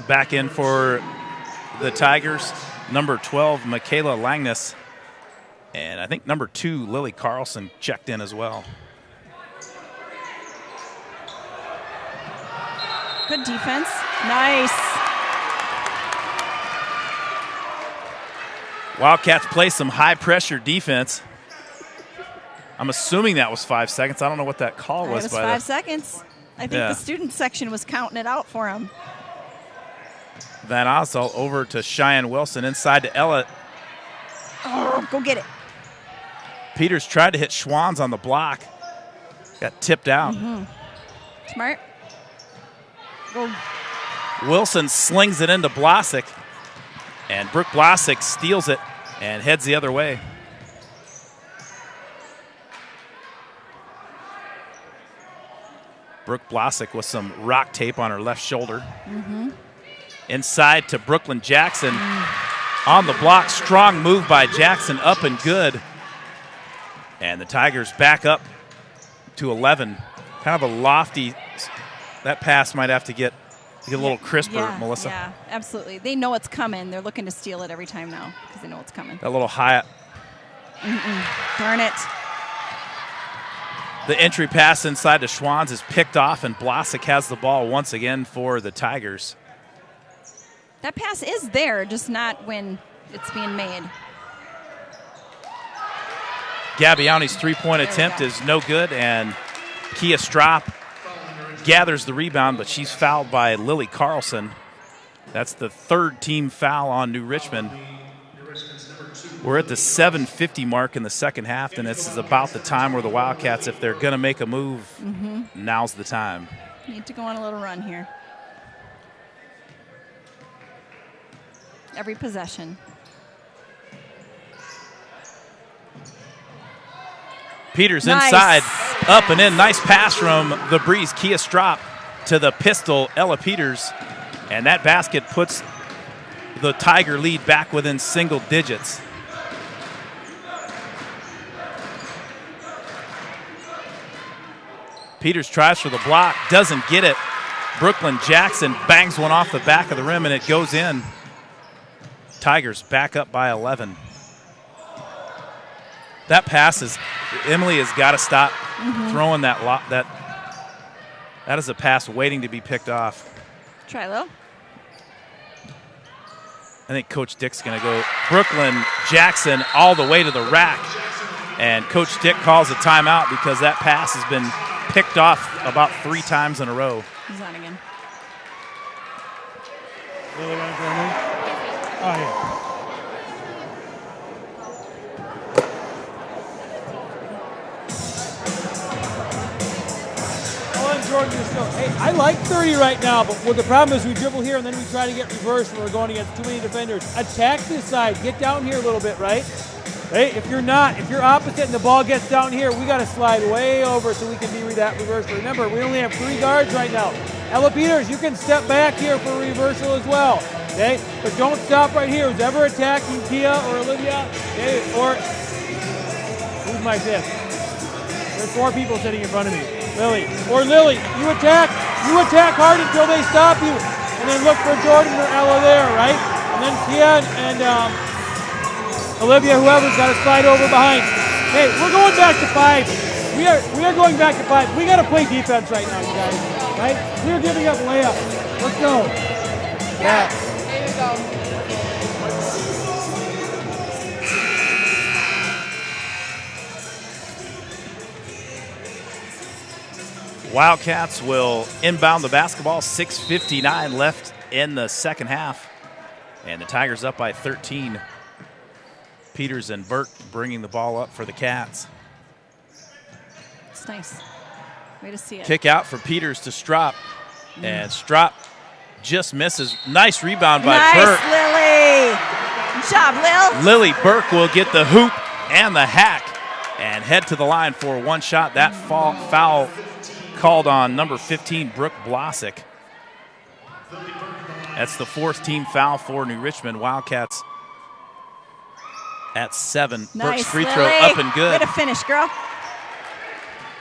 Back in for the Tigers, number 12, Michaela Langness. And I think number 2, Lily Carlson, checked in as well. Good defense. Nice. Wildcats play some high-pressure defense. I'm assuming that was 5 seconds. I don't know what that call was. It was 5 seconds. I think the student section was counting it out for him. Van Osdal over to Cheyenne Wilson, inside to Ella. Oh, go get it. Peters tried to hit Schwanz on the block. Got tipped out. Smart. Go. Wilson slings it into Blasick. And Brooke Blasick steals it and heads the other way. Brooke Blasick with some rock tape on her left shoulder. Inside to Brooklyn Jackson. On the block, strong move by Jackson, up and good. And the Tigers back up to 11. Kind of a lofty, that pass might have to get a little crisper, Melissa. Yeah, absolutely. They know it's coming. They're looking to steal it every time now because they know it's coming. That little high. Darn it. The entry pass inside to Schwanz is picked off, and Blasick has the ball once again for the Tigers. That pass is there, just not when it's being made. Gabbiani's three-point attempt is no good, and Kia Strop gathers the rebound, but she's fouled by Lily Carlson. That's the third team foul on New Richmond. We're at the 7:50 mark in the second half, and this is about the time where the Wildcats, if they're going to make a move, now's the time. Need to go on a little run here. Every possession. Peters inside, up and in. Nice pass from the Breeze, Kia Strop, to the pistol, Ella Peters. And that basket puts the Tiger lead back within single digits. Peters tries for the block, doesn't get it. Brooklyn Jackson bangs one off the back of the rim, and it goes in. Tigers back up by 11. That pass is, Emily has got to stop throwing that. That is a pass waiting to be picked off. Try low. I think Coach Dick's going to go Brooklyn Jackson all the way to the rack. And Coach Dick calls a timeout because that pass has been picked off about 3 times in a row. He's on again. Really want to go in? Oh, yeah. Hey, I like 30 right now, but what the problem is we dribble here and then we try to get reversed when we're going against too many defenders. Attack this side. Get down here a little bit, right? Hey, if you're opposite and the ball gets down here, we got to slide way over so we can be that reversal. Remember, we only have 3 guards right now. Ella Peters, you can step back here for a reversal as well. Okay, but don't stop right here. Who's ever attacking Kia or Olivia, okay, or who's my 5th? There's 4 people sitting in front of me. Lily, you attack hard until they stop you, and then look for Jordan or Ella there, right? And then Kia and Olivia, whoever's got to slide over behind. Hey, we're going back to 5. We are going back to 5. We got to play defense right now, you guys, right? We're giving up layups. Let's go. Yeah. There you go. Wildcats will inbound the basketball. 6:59 left in the second half. And the Tigers up by 13. Peters and Burke bringing the ball up for the Cats. It's nice. Way to see it. Kick out for Peters to Strop. And Strop just misses. Nice rebound by Burke. Lily. Good job, Lil. Lily Burke will get the hoop and the hack and head to the line for one shot. That foul called on number 15, Brooke Blasick. That's the 4th team foul for New Richmond. Wildcats at 7. Nice, Burke's free throw Lily. up and good. Way to finish, girl.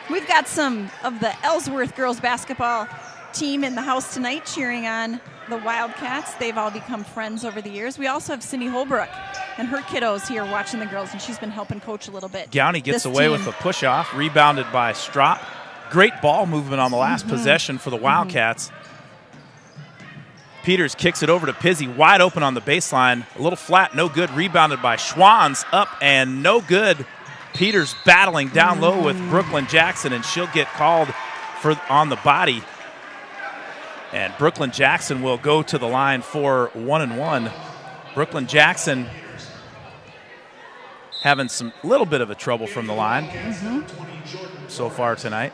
We've got some of the Ellsworth girls basketball team in the house tonight cheering on the Wildcats. They've all become friends over the years. We also have Cindy Holbrook and her kiddos here watching the girls, and she's been helping coach a little bit. Gowney gets away with a push-off, rebounded by Strop. Great ball movement on the last possession for the Wildcats. Peters kicks it over to Pizzi, wide open on the baseline. A little flat, no good. Rebounded by Schwans, up and no good. Peters battling down low with Brooklyn Jackson, and she'll get called for on the body. And Brooklyn Jackson will go to the line for 1-1. Brooklyn Jackson having some little bit of a trouble from the line so far tonight.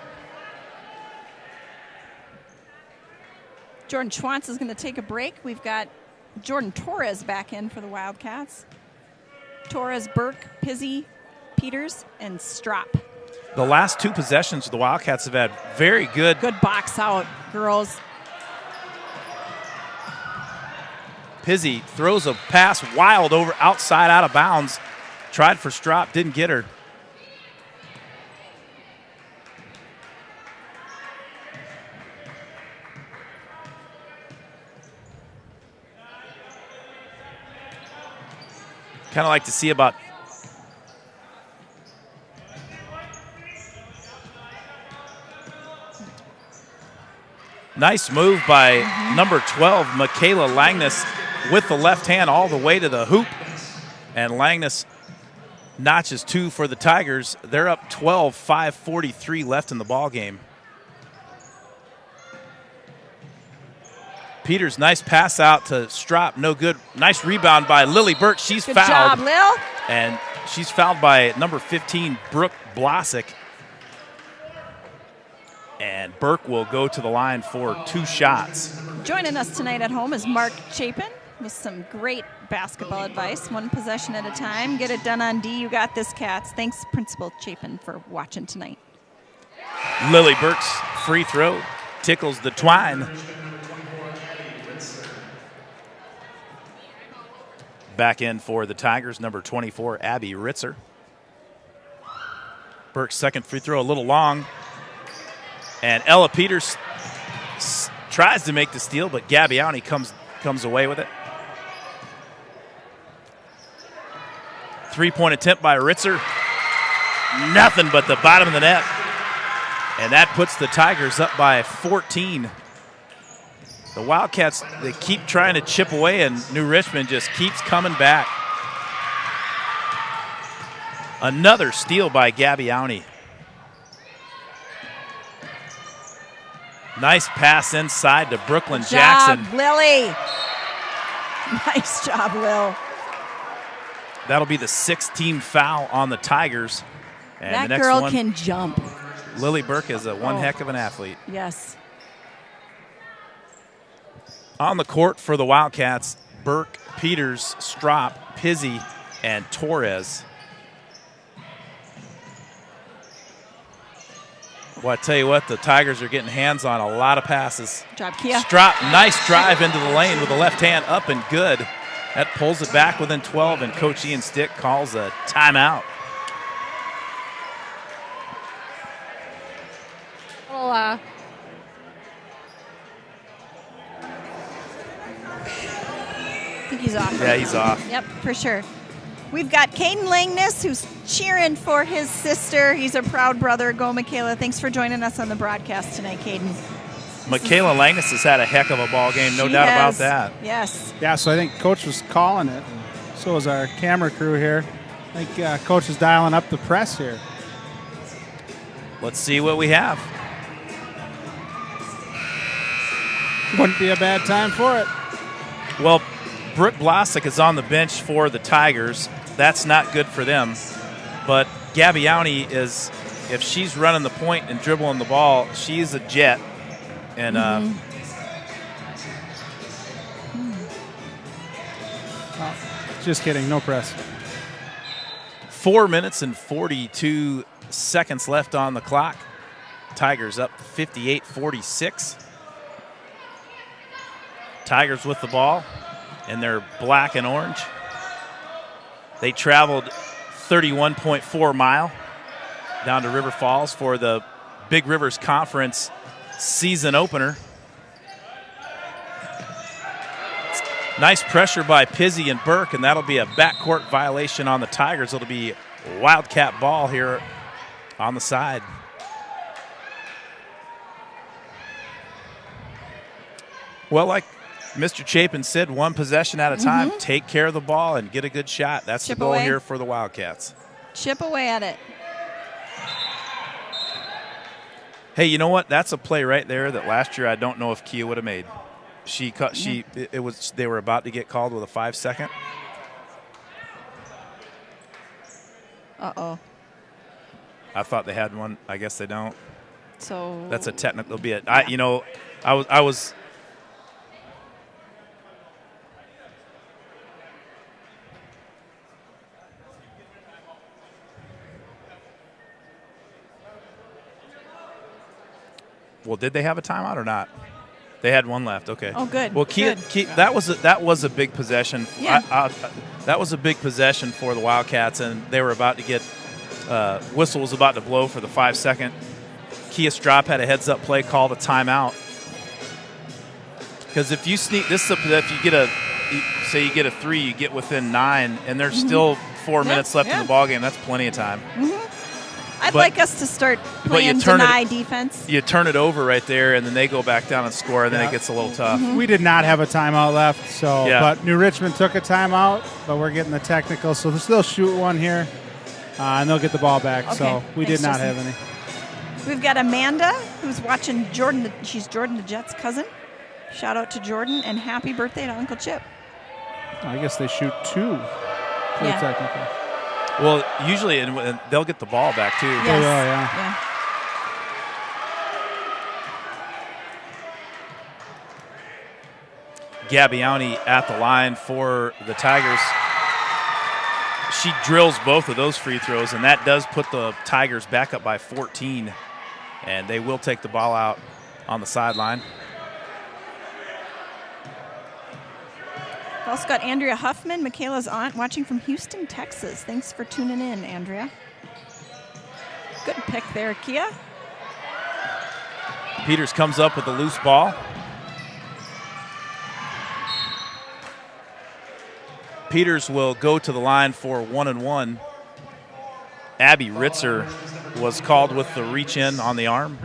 Jordan Schwantz is going to take a break. We've got Jordan Torres back in for the Wildcats. Torres, Burke, Pizzi, Peters, and Strop. The last 2 possessions of the Wildcats have had very good. Good box out, girls. Pizzi throws a pass wild over outside out of bounds. Tried for Strop, didn't get her. Kind of like to see about nice move by number 12, Michaela Langness, with the left hand all the way to the hoop. And Langness notches 2 for the Tigers. They're up 12, 5:43 left in the ball game. Peters, nice pass out to Strop, no good. Nice rebound by Lily Burke. She's Good fouled. job, Lil. And she's fouled by number 15, Brooke Blasick. And Burke will go to the line for 2 shots. Joining us tonight at home is Mark Chapin with some great basketball advice. 1 possession at a time. Get it done on D. You got this, Cats. Thanks, Principal Chapin, for watching tonight. Lily Burke's free throw tickles the twine. Back in for the Tigers, number 24, Abby Ritzer. Burke's second free throw a little long. And Ella Peters tries to make the steal, but Gabbiani comes away with it. 3-point attempt by Ritzer. Nothing but the bottom of the net. And that puts the Tigers up by 14. The Wildcats, they keep trying to chip away, and New Richmond just keeps coming back. Another steal by Gabbiani. Nice pass inside to Brooklyn Jackson. Job, Lily. Nice job, Lil. That'll be the 6th team foul on the Tigers. And That the next girl one, can jump. Lily Burke is one heck of an athlete. Yes. On the court for the Wildcats, Burke, Peters, Strop, Pizzi, and Torres. Well, I tell you what, the Tigers are getting hands on a lot of passes. Job, Kia. Strop, nice drive into the lane with the left hand up and good. That pulls it back within 12, and Coach Ian Stick calls a timeout. Well, I think he's off. Yeah, he's off. Yep, for sure. We've got Caden Langness, who's cheering for his sister. He's a proud brother. Go, Michaela. Thanks for joining us on the broadcast tonight, Caden. Michaela Langness has had a heck of a ball game, no doubt about that. Yes. Yeah, so I think Coach was calling it. So is our camera crew here. I think Coach is dialing up the press here. Let's see what we have. Wouldn't be a bad time for it. Well, Brooke Blasick is on the bench for the Tigers. That's not good for them. But Gabbiani is, if she's running the point and dribbling the ball, she's a jet. And Just kidding, no press. 4 minutes and 42 seconds left on the clock. Tigers up 58-46. Tigers with the ball in their black and orange. They traveled 31.4 mile down to River Falls for the Big Rivers Conference season opener. Nice pressure by Pizzi and Burke, and that'll be a backcourt violation on the Tigers. It'll be Wildcat ball here on the side. Well, like Mr. Chapin said, one possession at a time. Take care of the ball and get a good shot. That's the goal here for the Wildcats. Chip away at it. Hey, you know what? That's a play right there that last year I don't know if Kia would have made. They were about to get called with a 5-second. Uh-oh. I thought they had one. I guess they don't. So that's a technical. Be it. I was. Well, did they have a timeout or not? They had one left. Okay. Oh, good. Well, Kia, that was a big possession. Yeah. That was a big possession for the Wildcats, and they were about to get whistle was about to blow for the 5-second. Kia Strop had a heads-up play, called a timeout. Because if you sneak this, if you get say you get a 3, you get within 9, and there's still 4 minutes left in the ballgame. That's plenty of time. I'd like us to start playing deny defense. You turn it over right there, and then they go back down and score, and then it gets a little tough. We did not have a timeout left, but New Richmond took a timeout, but we're getting the technical, so they'll still shoot one here, and they'll get the ball back. Okay. So we did not have any. We've got Amanda, who's watching Jordan. She's Jordan the Jet's cousin. Shout out to Jordan, and happy birthday to Uncle Chip. I guess they shoot 2 for the technical. Well, usually and they'll get the ball back, too. Yes. Yeah. Gabbiani at the line for the Tigers. She drills both of those free throws, and that does put the Tigers back up by 14. And they will take the ball out on the sideline. We've also got Andrea Huffman, Michaela's aunt, watching from Houston, Texas. Thanks for tuning in, Andrea. Good pick there, Kia. Peters comes up with a loose ball. Peters will go to the line for 1-and-1. Abby Ritzer was called with the reach in on the arm.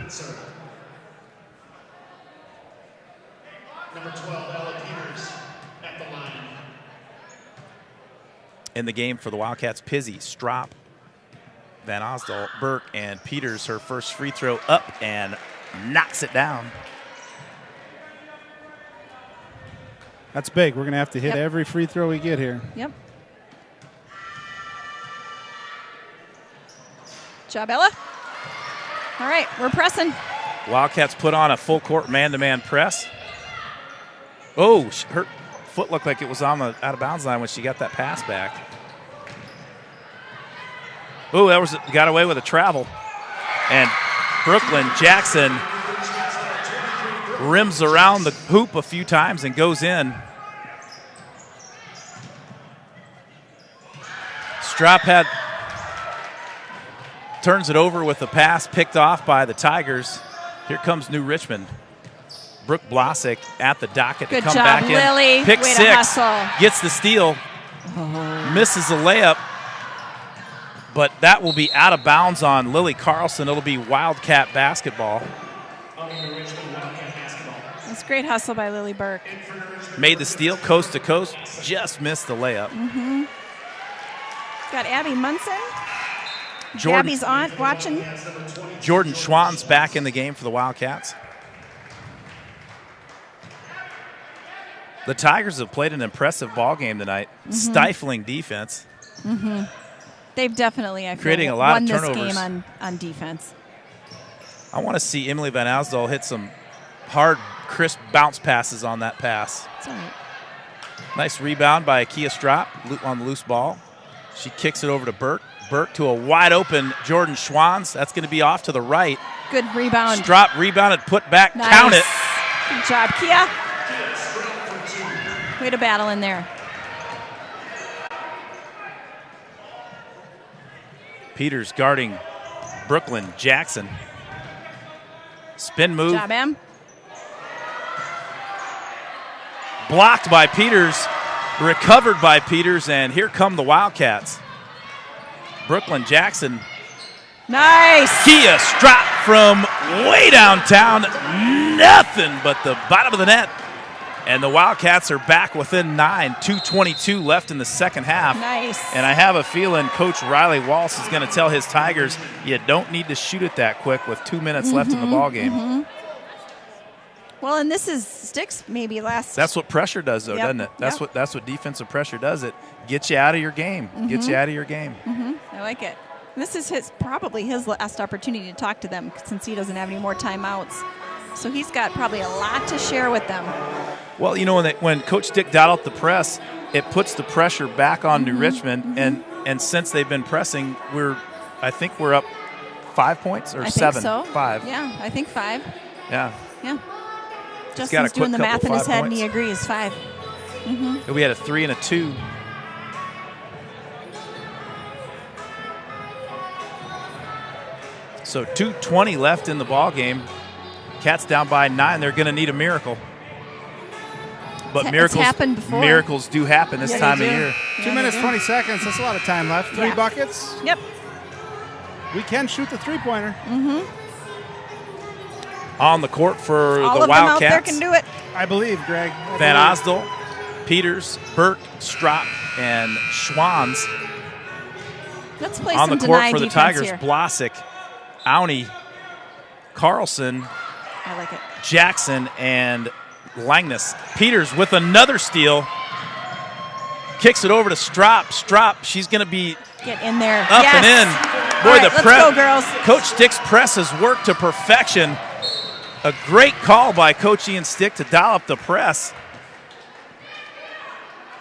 Number 12, Ella Peters at the line. In the game for the Wildcats, Pizzi, Strop, Van Osdol, Burke, and Peters, her first free throw up and knocks it down. That's big. We're going to have to hit every free throw we get here. Yep. Job, Ella. All right, we're pressing. Wildcats put on a full court man-to-man press. Oh, her foot looked like it was on the out-of-bounds line when she got that pass back. Oh, got away with a travel. And Brooklyn Jackson rims around the hoop a few times and goes in. Strophead turns it over with a pass picked off by the Tigers. Here comes New Richmond. Brooke Blasick at the docket to come back in. Good job, Lily. Pick Way 6. to hustle. Gets the steal. Misses a layup. But that will be out of bounds on Lily Carlson. It'll be Wildcat basketball. That's great hustle by Lily Burke. Made the steal coast to coast. Just missed the layup. Got Abby Munson. Jordan, Abby's aunt watching. Jordan Schwann's back in the game for the Wildcats. The Tigers have played an impressive ball game tonight. Stifling defense. They've definitely, I feel, creating a lot won of turnovers. this game on defense. I want to see Emily Van Asdal hit some hard, crisp bounce passes on that pass. That's all right. Nice rebound by Kia Strop on the loose ball. She kicks it over to Burke. Burke to a wide open Jordan Schwanns. That's going to be off to the right. Good rebound. Strop rebounded, put back, Nice. count it. Good job, Kia. Way to battle in there. Peters guarding Brooklyn Jackson. Spin move. Good job, Em. Blocked by Peters, recovered by Peters, and here come the Wildcats. Brooklyn Jackson. Nice. Kia Strop from way downtown. Nothing but the bottom of the net. And the Wildcats are back within 9. 2:22 left in the second half. Nice. And I have a feeling Coach Riley Walsh is going to tell his Tigers, you don't need to shoot it that quick with 2 minutes left in the ball game. Well, and this is Sticks maybe last. That's what pressure does, though, Yep. doesn't it? That's what defensive pressure does. It gets you out of your game. Gets you out of your game. I like it. This is probably his last opportunity to talk to them since he doesn't have any more timeouts. So he's got probably a lot to share with them. Well, you know, when Coach Dick dialed up the press, it puts the pressure back on New Richmond, and since they've been pressing, I think we're up 5 points or I 7. think so. 5. Yeah, I think 5. Yeah. Yeah. got a Justin's doing quick the math couple in his 5 head, and he points. agrees. 5. We had a 3 and a 2. So 2:20 left in the ball game. Cats down by 9. They're going to need a miracle. But It's happened before. miracles do happen this Yeah, they time of do. year. 2 minutes, 20 seconds. That's a lot of time left. 3 Yeah. buckets. Yep. We can shoot the three-pointer. On the court for All the of them out Wildcats. there can do it. I believe, Greg. Van Osdol, Peters, Burke, Strop, and Schwanz. Let's play On some the court deny for the defense Tigers, here. Blasick, Auntie, Carlson, I like it. Jackson, and Langness. Peters with another steal. Kicks it over to Strop. Strop, she's going to be Get in there. up Yes. and in. Boy, All right, the let's press. go, girls. Coach Dick's press has worked to perfection. A great call by Coach Ian Stick to dial up the press.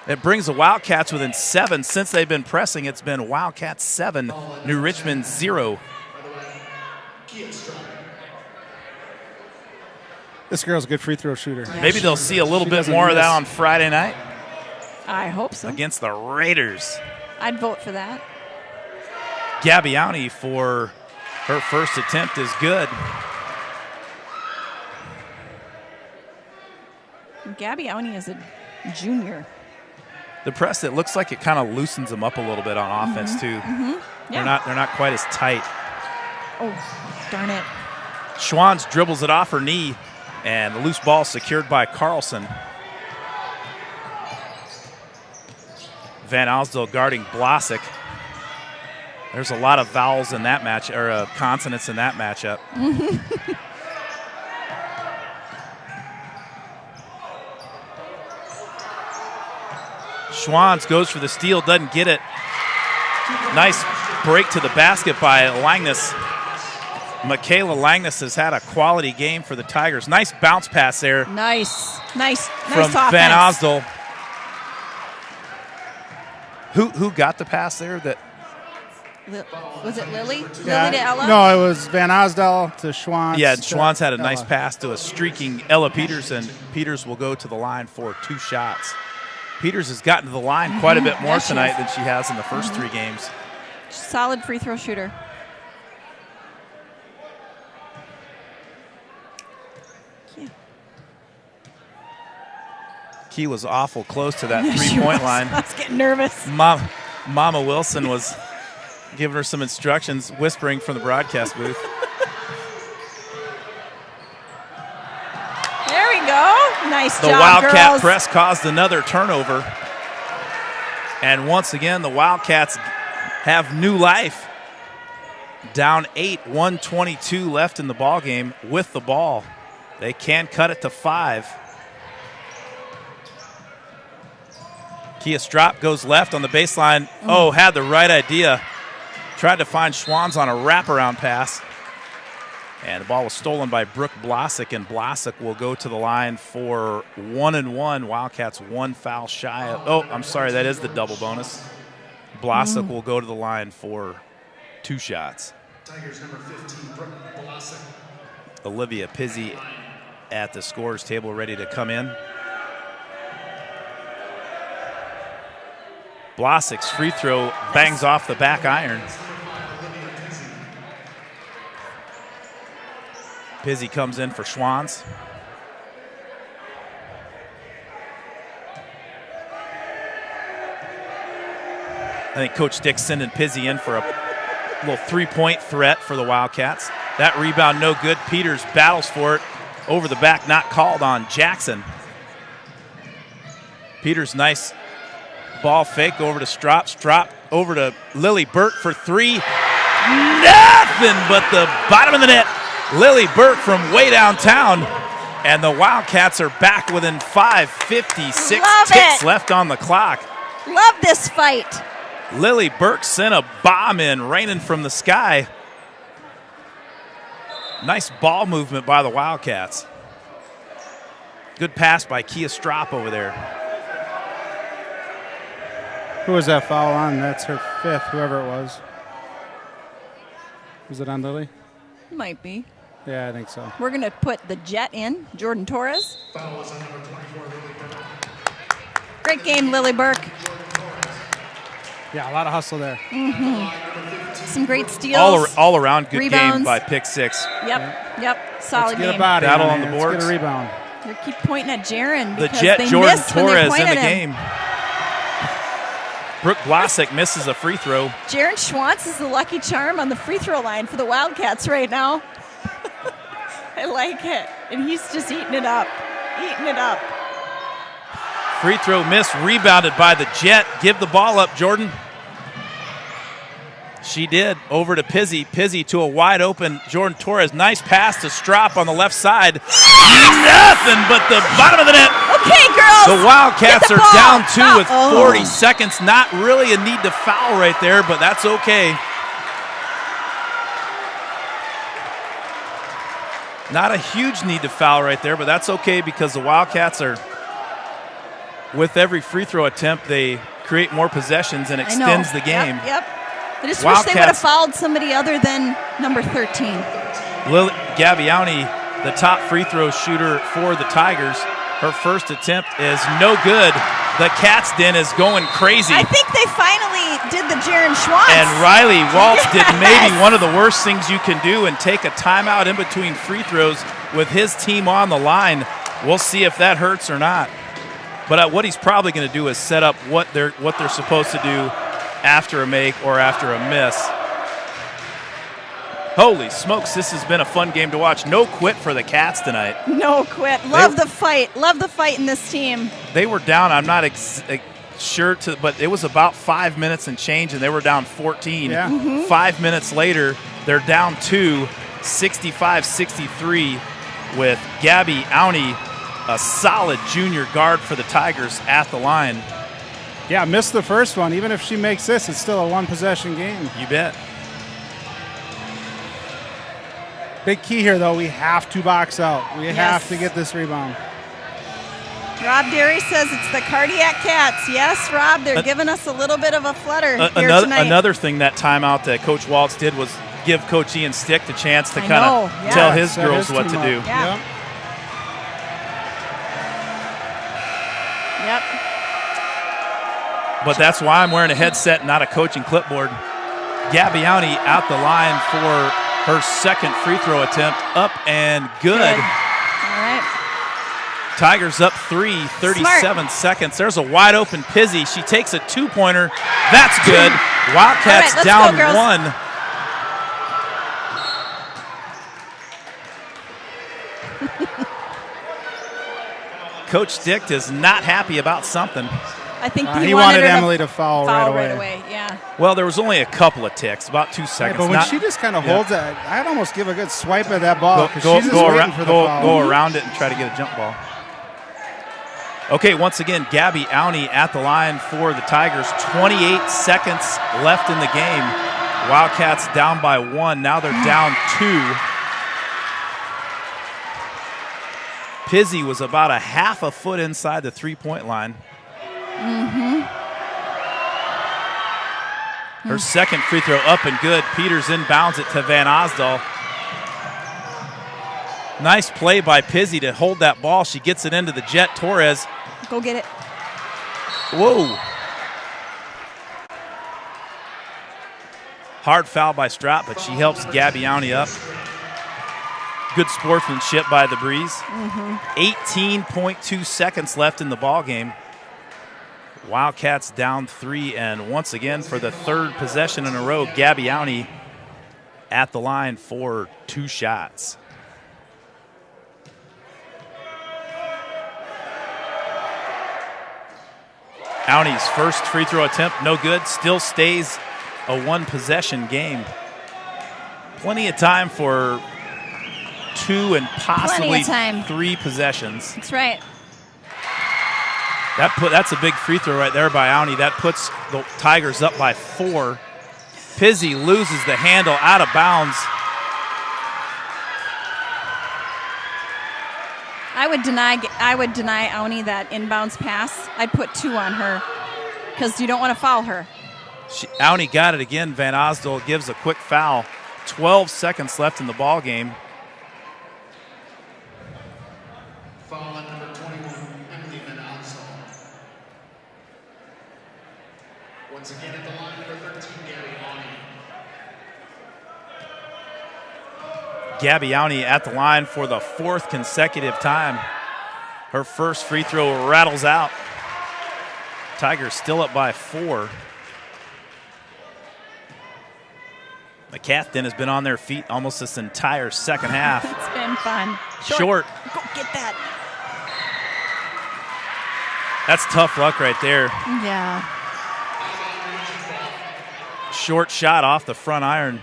It brings the Wildcats within 7. Since they've been pressing, it's been Wildcats 7, New Richmond 0. This girl's a good free throw shooter. Maybe they'll see a little She bit doesn't more of that miss. on Friday night I hope so. against the Raiders. I'd vote for that. Gabbiani for her first attempt is good. Gabbiani is a junior. The press, it looks like it kind of loosens them up a little bit on offense too. Yeah. They're not quite as tight. Oh, darn it. Schwanz dribbles it off her knee, and the loose ball secured by Carlson. Van Osdol guarding Blasick. There's a lot of vowels in that match, or consonants in that matchup. Schwanz goes for the steal, doesn't get it. Nice break to the basket by Langness. Michaela Langness has had a quality game for the Tigers. Nice bounce pass there Nice from offense. Van Osdol. Who got the pass there? That Was it Lily? Yeah. Lily to Ella? No, it was Van Osdal to Schwanz. yeah, to Schwanz had a nice Ella. pass to a streaking Ella Peters, and Peters will go to the line for 2 shots. Peters has gotten to the line quite a bit more Yeah, she tonight has. than she has in the first 3 games. Solid free throw shooter. Yeah. Key was awful close to that Yeah, she 3-point was. line. I was getting nervous. Mama Wilson was giving her some instructions, whispering from the broadcast booth. There we go. Nice The job, Wildcat girls. press caused another turnover. And once again, the Wildcats have new life. Down 8, 1:22 left in the ball game with the ball. They can cut it to 5. Kia Strop goes left on the baseline. Oh, had the right idea. Tried to find Schwanz on a wraparound pass. And the ball was stolen by Brooke Blasick, and Blasick will go to the line for 1-1. Wildcats 1 foul shy of. Oh, I'm sorry, that is the double bonus. Blasick will go to the line for 2 shots. Tigers number 15, Brooke Blasick. Olivia Pizzi at the scorer's table, ready to come in. Blasick's free throw bangs off the back iron. Pizzi comes in for Schwans. I think Coach Dick's sending Pizzi in for a little three-point threat for the Wildcats. That rebound no good. Peters battles for it. Over the back, not called on Jackson. Peters, nice ball fake over to Strop. Strop over to Lily Burke for three. Nothing but the bottom of the net. Lily Burke from way downtown. And the Wildcats are back within 5:56 ticks left on the clock. Love this fight. Lily Burke sent a bomb in, raining from the sky. Nice ball movement by the Wildcats. Good pass by Kia Strop over there. Who was that foul on? That's her fifth, whoever it was. Was it on Lily? Might be. Yeah, I think so. We're going to put the Jet in, Jordan Torres. Foul was on number 24, Lily Burke. Great game, Lily Burke. Yeah, a lot of hustle there. Some great steals. All around good Rebounds. game by Pick Six. Yep. Solid Let's get game. a body Battle on on the there. boards. Let's get a rebound. They keep pointing at Jaron The because Jet they Jordan missed when they Torres pointed in the at him. game. Brooke Blasek misses a free throw. Jaron Schwantz is the lucky charm on the free throw line for the Wildcats right now. I like it. And he's just eating it up. Free throw miss, rebounded by the Jet. Give the ball up, Jordan. She did. Over to Pizzi. Pizzi to a wide open Jordan Torres. Nice pass to Strop on the left side. Nothing but the bottom of the net. Okay, girls. The Wildcats Get the are ball. down two with Oh. 40 seconds. Not really a need to foul right there, but that's okay. Not a huge need to foul right there, but that's okay because the Wildcats are, with every free throw attempt, they create more possessions and extends the game. Yep. I just wish they would have Wildcats- fouled somebody other than number 13. Gabbiani, the top free throw shooter for the Tigers. Her first attempt is no good. The Cats Den is going crazy. I think they finally did the Jaron Schwantz. And Riley Waltz did Yes. maybe one of the worst things you can do and take a timeout in between free throws with his team on the line. We'll see if that hurts or not. But what he's probably going to do is set up what they're supposed to do after a make or after a miss. Holy smokes, this has been a fun game to watch. No quit for the Cats tonight. No quit. Love the fight. Love the fight in this team. They were down, I'm not sure, but it was about 5 minutes and change, and they were down 14. Yeah. 5 minutes later, they're down 2, 65-63, with Gabby Auntie, a solid junior guard for the Tigers, at the line. Yeah, missed the first one. Even if she makes this, it's still a one-possession game. You bet. Big key here, though. We have to box out. We Yes. have to get this rebound. Rob Derry says it's the Cardiac Cats. Yes, Rob, they're giving us a little bit of a flutter here tonight. Another thing that timeout that Coach Waltz did was give Coach Ian Stick the chance to I kind know, of yeah. tell his Set girls his what to team do. up. Yeah. Yep. But that's why I'm wearing a headset, not a coaching clipboard. Gabbiani out the line for her second free throw attempt, up and good. All right. Tigers up 3, 37 seconds. There's a wide open Pizzi. She takes a two-pointer. That's good. Wildcats All right, let's down go, girls. 1. Coach Dick is not happy about something. I think He wanted her Emily to foul right away. Yeah. Well, there was only a couple of ticks, about 2 seconds. But when Not- she just kind of Yeah. holds it, I'd almost give a good swipe at that ball. 'Cause go, she's just go waiting around, for the go, foul. go around it and try to get a jump ball. Okay, once again, Gabby Auntie at the line for the Tigers. 28 seconds left in the game. Wildcats down by 1. Now they're down 2. Pizzi was about a half a foot inside the three-point line. Her second free throw up and good. Peters inbounds it to Van Osdal. Nice play by Pizzi to hold that ball. She gets it into the Jet Torres. Go get it. Whoa. Hard foul by Strap, but she helps Gabbiani up. good sportsmanship by the Breeze. 18.2 seconds left in the ball game. Wildcats down 3, and once again for the third possession in a row, Gabbiani at the line for 2 shots. Downey's first free throw attempt, no good. Still stays a 1-possession game. Plenty of time for 2 and possibly 3 possessions. That's right. That's a big free throw right there by Auni. That puts the Tigers up by 4. Pizzi loses the handle out of bounds. I would deny Auni that inbounds pass. I'd put 2 on her because you don't want to foul her. Auni got it again. Van Osdol gives a quick foul. 12 seconds left in the ball game. Foul on number 21, Emily Van Osdol. Once again at the line, number 13, Gabby Gabbiani at the line for the 4th consecutive time. Her first free throw rattles out. Tigers still up by 4. McCaffton has been on their feet almost this entire second half. It's been fun. Short. Go get that. That's tough luck right there. Yeah. Short shot off the front iron.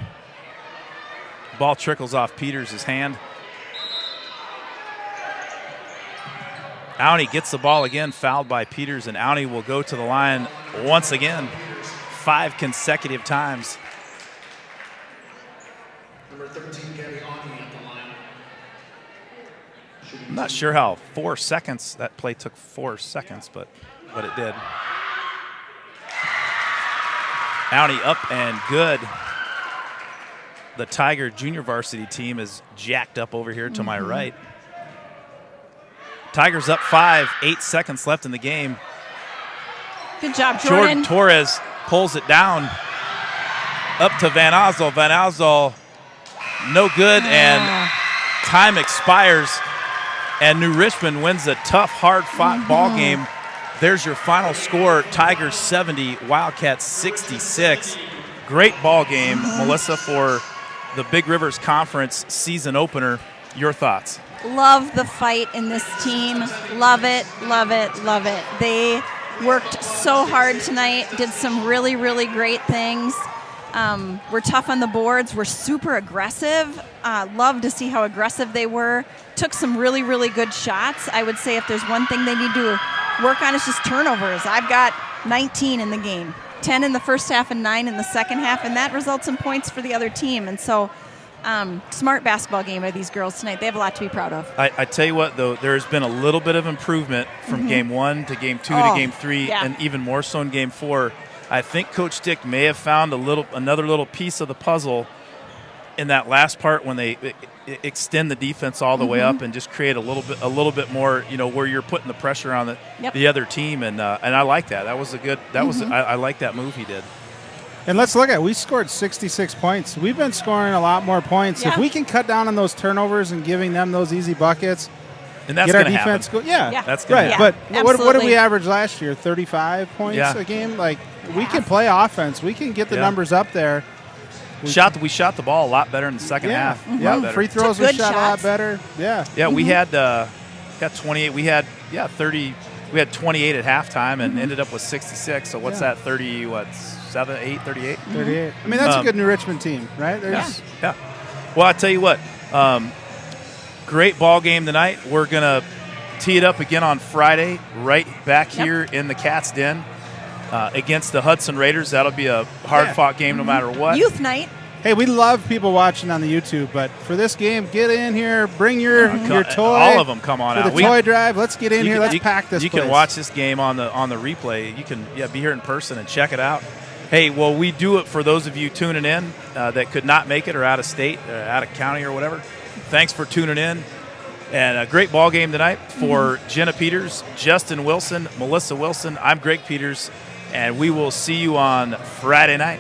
Ball trickles off Peters' hand. Auni gets the ball again, fouled by Peters, and Auni will go to the line once again, 5 consecutive times. Number 13, Gabby Auni at the line. I'm not sure how 4 seconds, that play took 4 seconds, but it did. Auni up and good. The Tiger junior varsity team is jacked up over here to my right. Tigers up 5, 8 seconds left in the game. Good job, Jordan. Torres pulls it down. Up to Van Osdol. Van Osdol, no good, and time expires. And New Richmond wins a tough, hard-fought ball game. There's your final score, Tigers 70, Wildcats 66. Great ball game, Melissa, for the Big Rivers Conference season opener. Your thoughts? Love the fight in this team. Love it, love it, love it. They worked so hard tonight, did some really, really great things. We're tough on the boards. We're super aggressive. Love to see how aggressive they were. Took some really, really good shots. I would say if there's one thing they need to work on, it's just turnovers. I've got 19 in the game, 10 in the first half and 9 in the second half, and that results in points for the other team. And so smart basketball game by these girls tonight. They have a lot to be proud of. I tell you what, though, there's been a little bit of improvement from game 1 to game 2 to game 3, and even more so in game 4. I think Coach Dick may have found another little piece of the puzzle in that last part when they extend the defense all the way up and just create a little bit more, where you're putting the pressure on the other team, and I like that. That was a good. I like that move he did. And let's look at, we scored 66 points. We've been scoring a lot more points. Yeah. If we can cut down on those turnovers and giving them those easy buckets, and that's get our gonna defense happen. Go. Yeah, that's gonna right. happen. But what did we average last year? 35 points a game. Like we can play offense. We can get the numbers up there. We shot the ball a lot better in the second half. Yeah, free throws we shot a lot better. Yeah. We had got 28. We had 30. We had 28 at halftime and ended up with 66. So what's that? 30? What? 7, 8, 38? 38. I mean, that's a good New Richmond team, right? Yeah. Well, I tell you what, great ball game tonight. We're going to tee it up again on Friday, right back here in the Cat's Den against the Hudson Raiders. That'll be a hard-fought game no matter what. Youth night. Hey, we love people watching on the YouTube, but for this game, get in here, bring your toy. All of them come on out. For the toy drive, let's get in here. Let's pack this You place. can watch this game on the replay. You can be here in person and check it out. Hey, well, we do it for those of you tuning in that could not make it or out of state, out of county or whatever. Thanks for tuning in. And a great ball game tonight for Jenna Peters, Justin Wilson, Melissa Wilson. I'm Greg Peters, and we will see you on Friday night.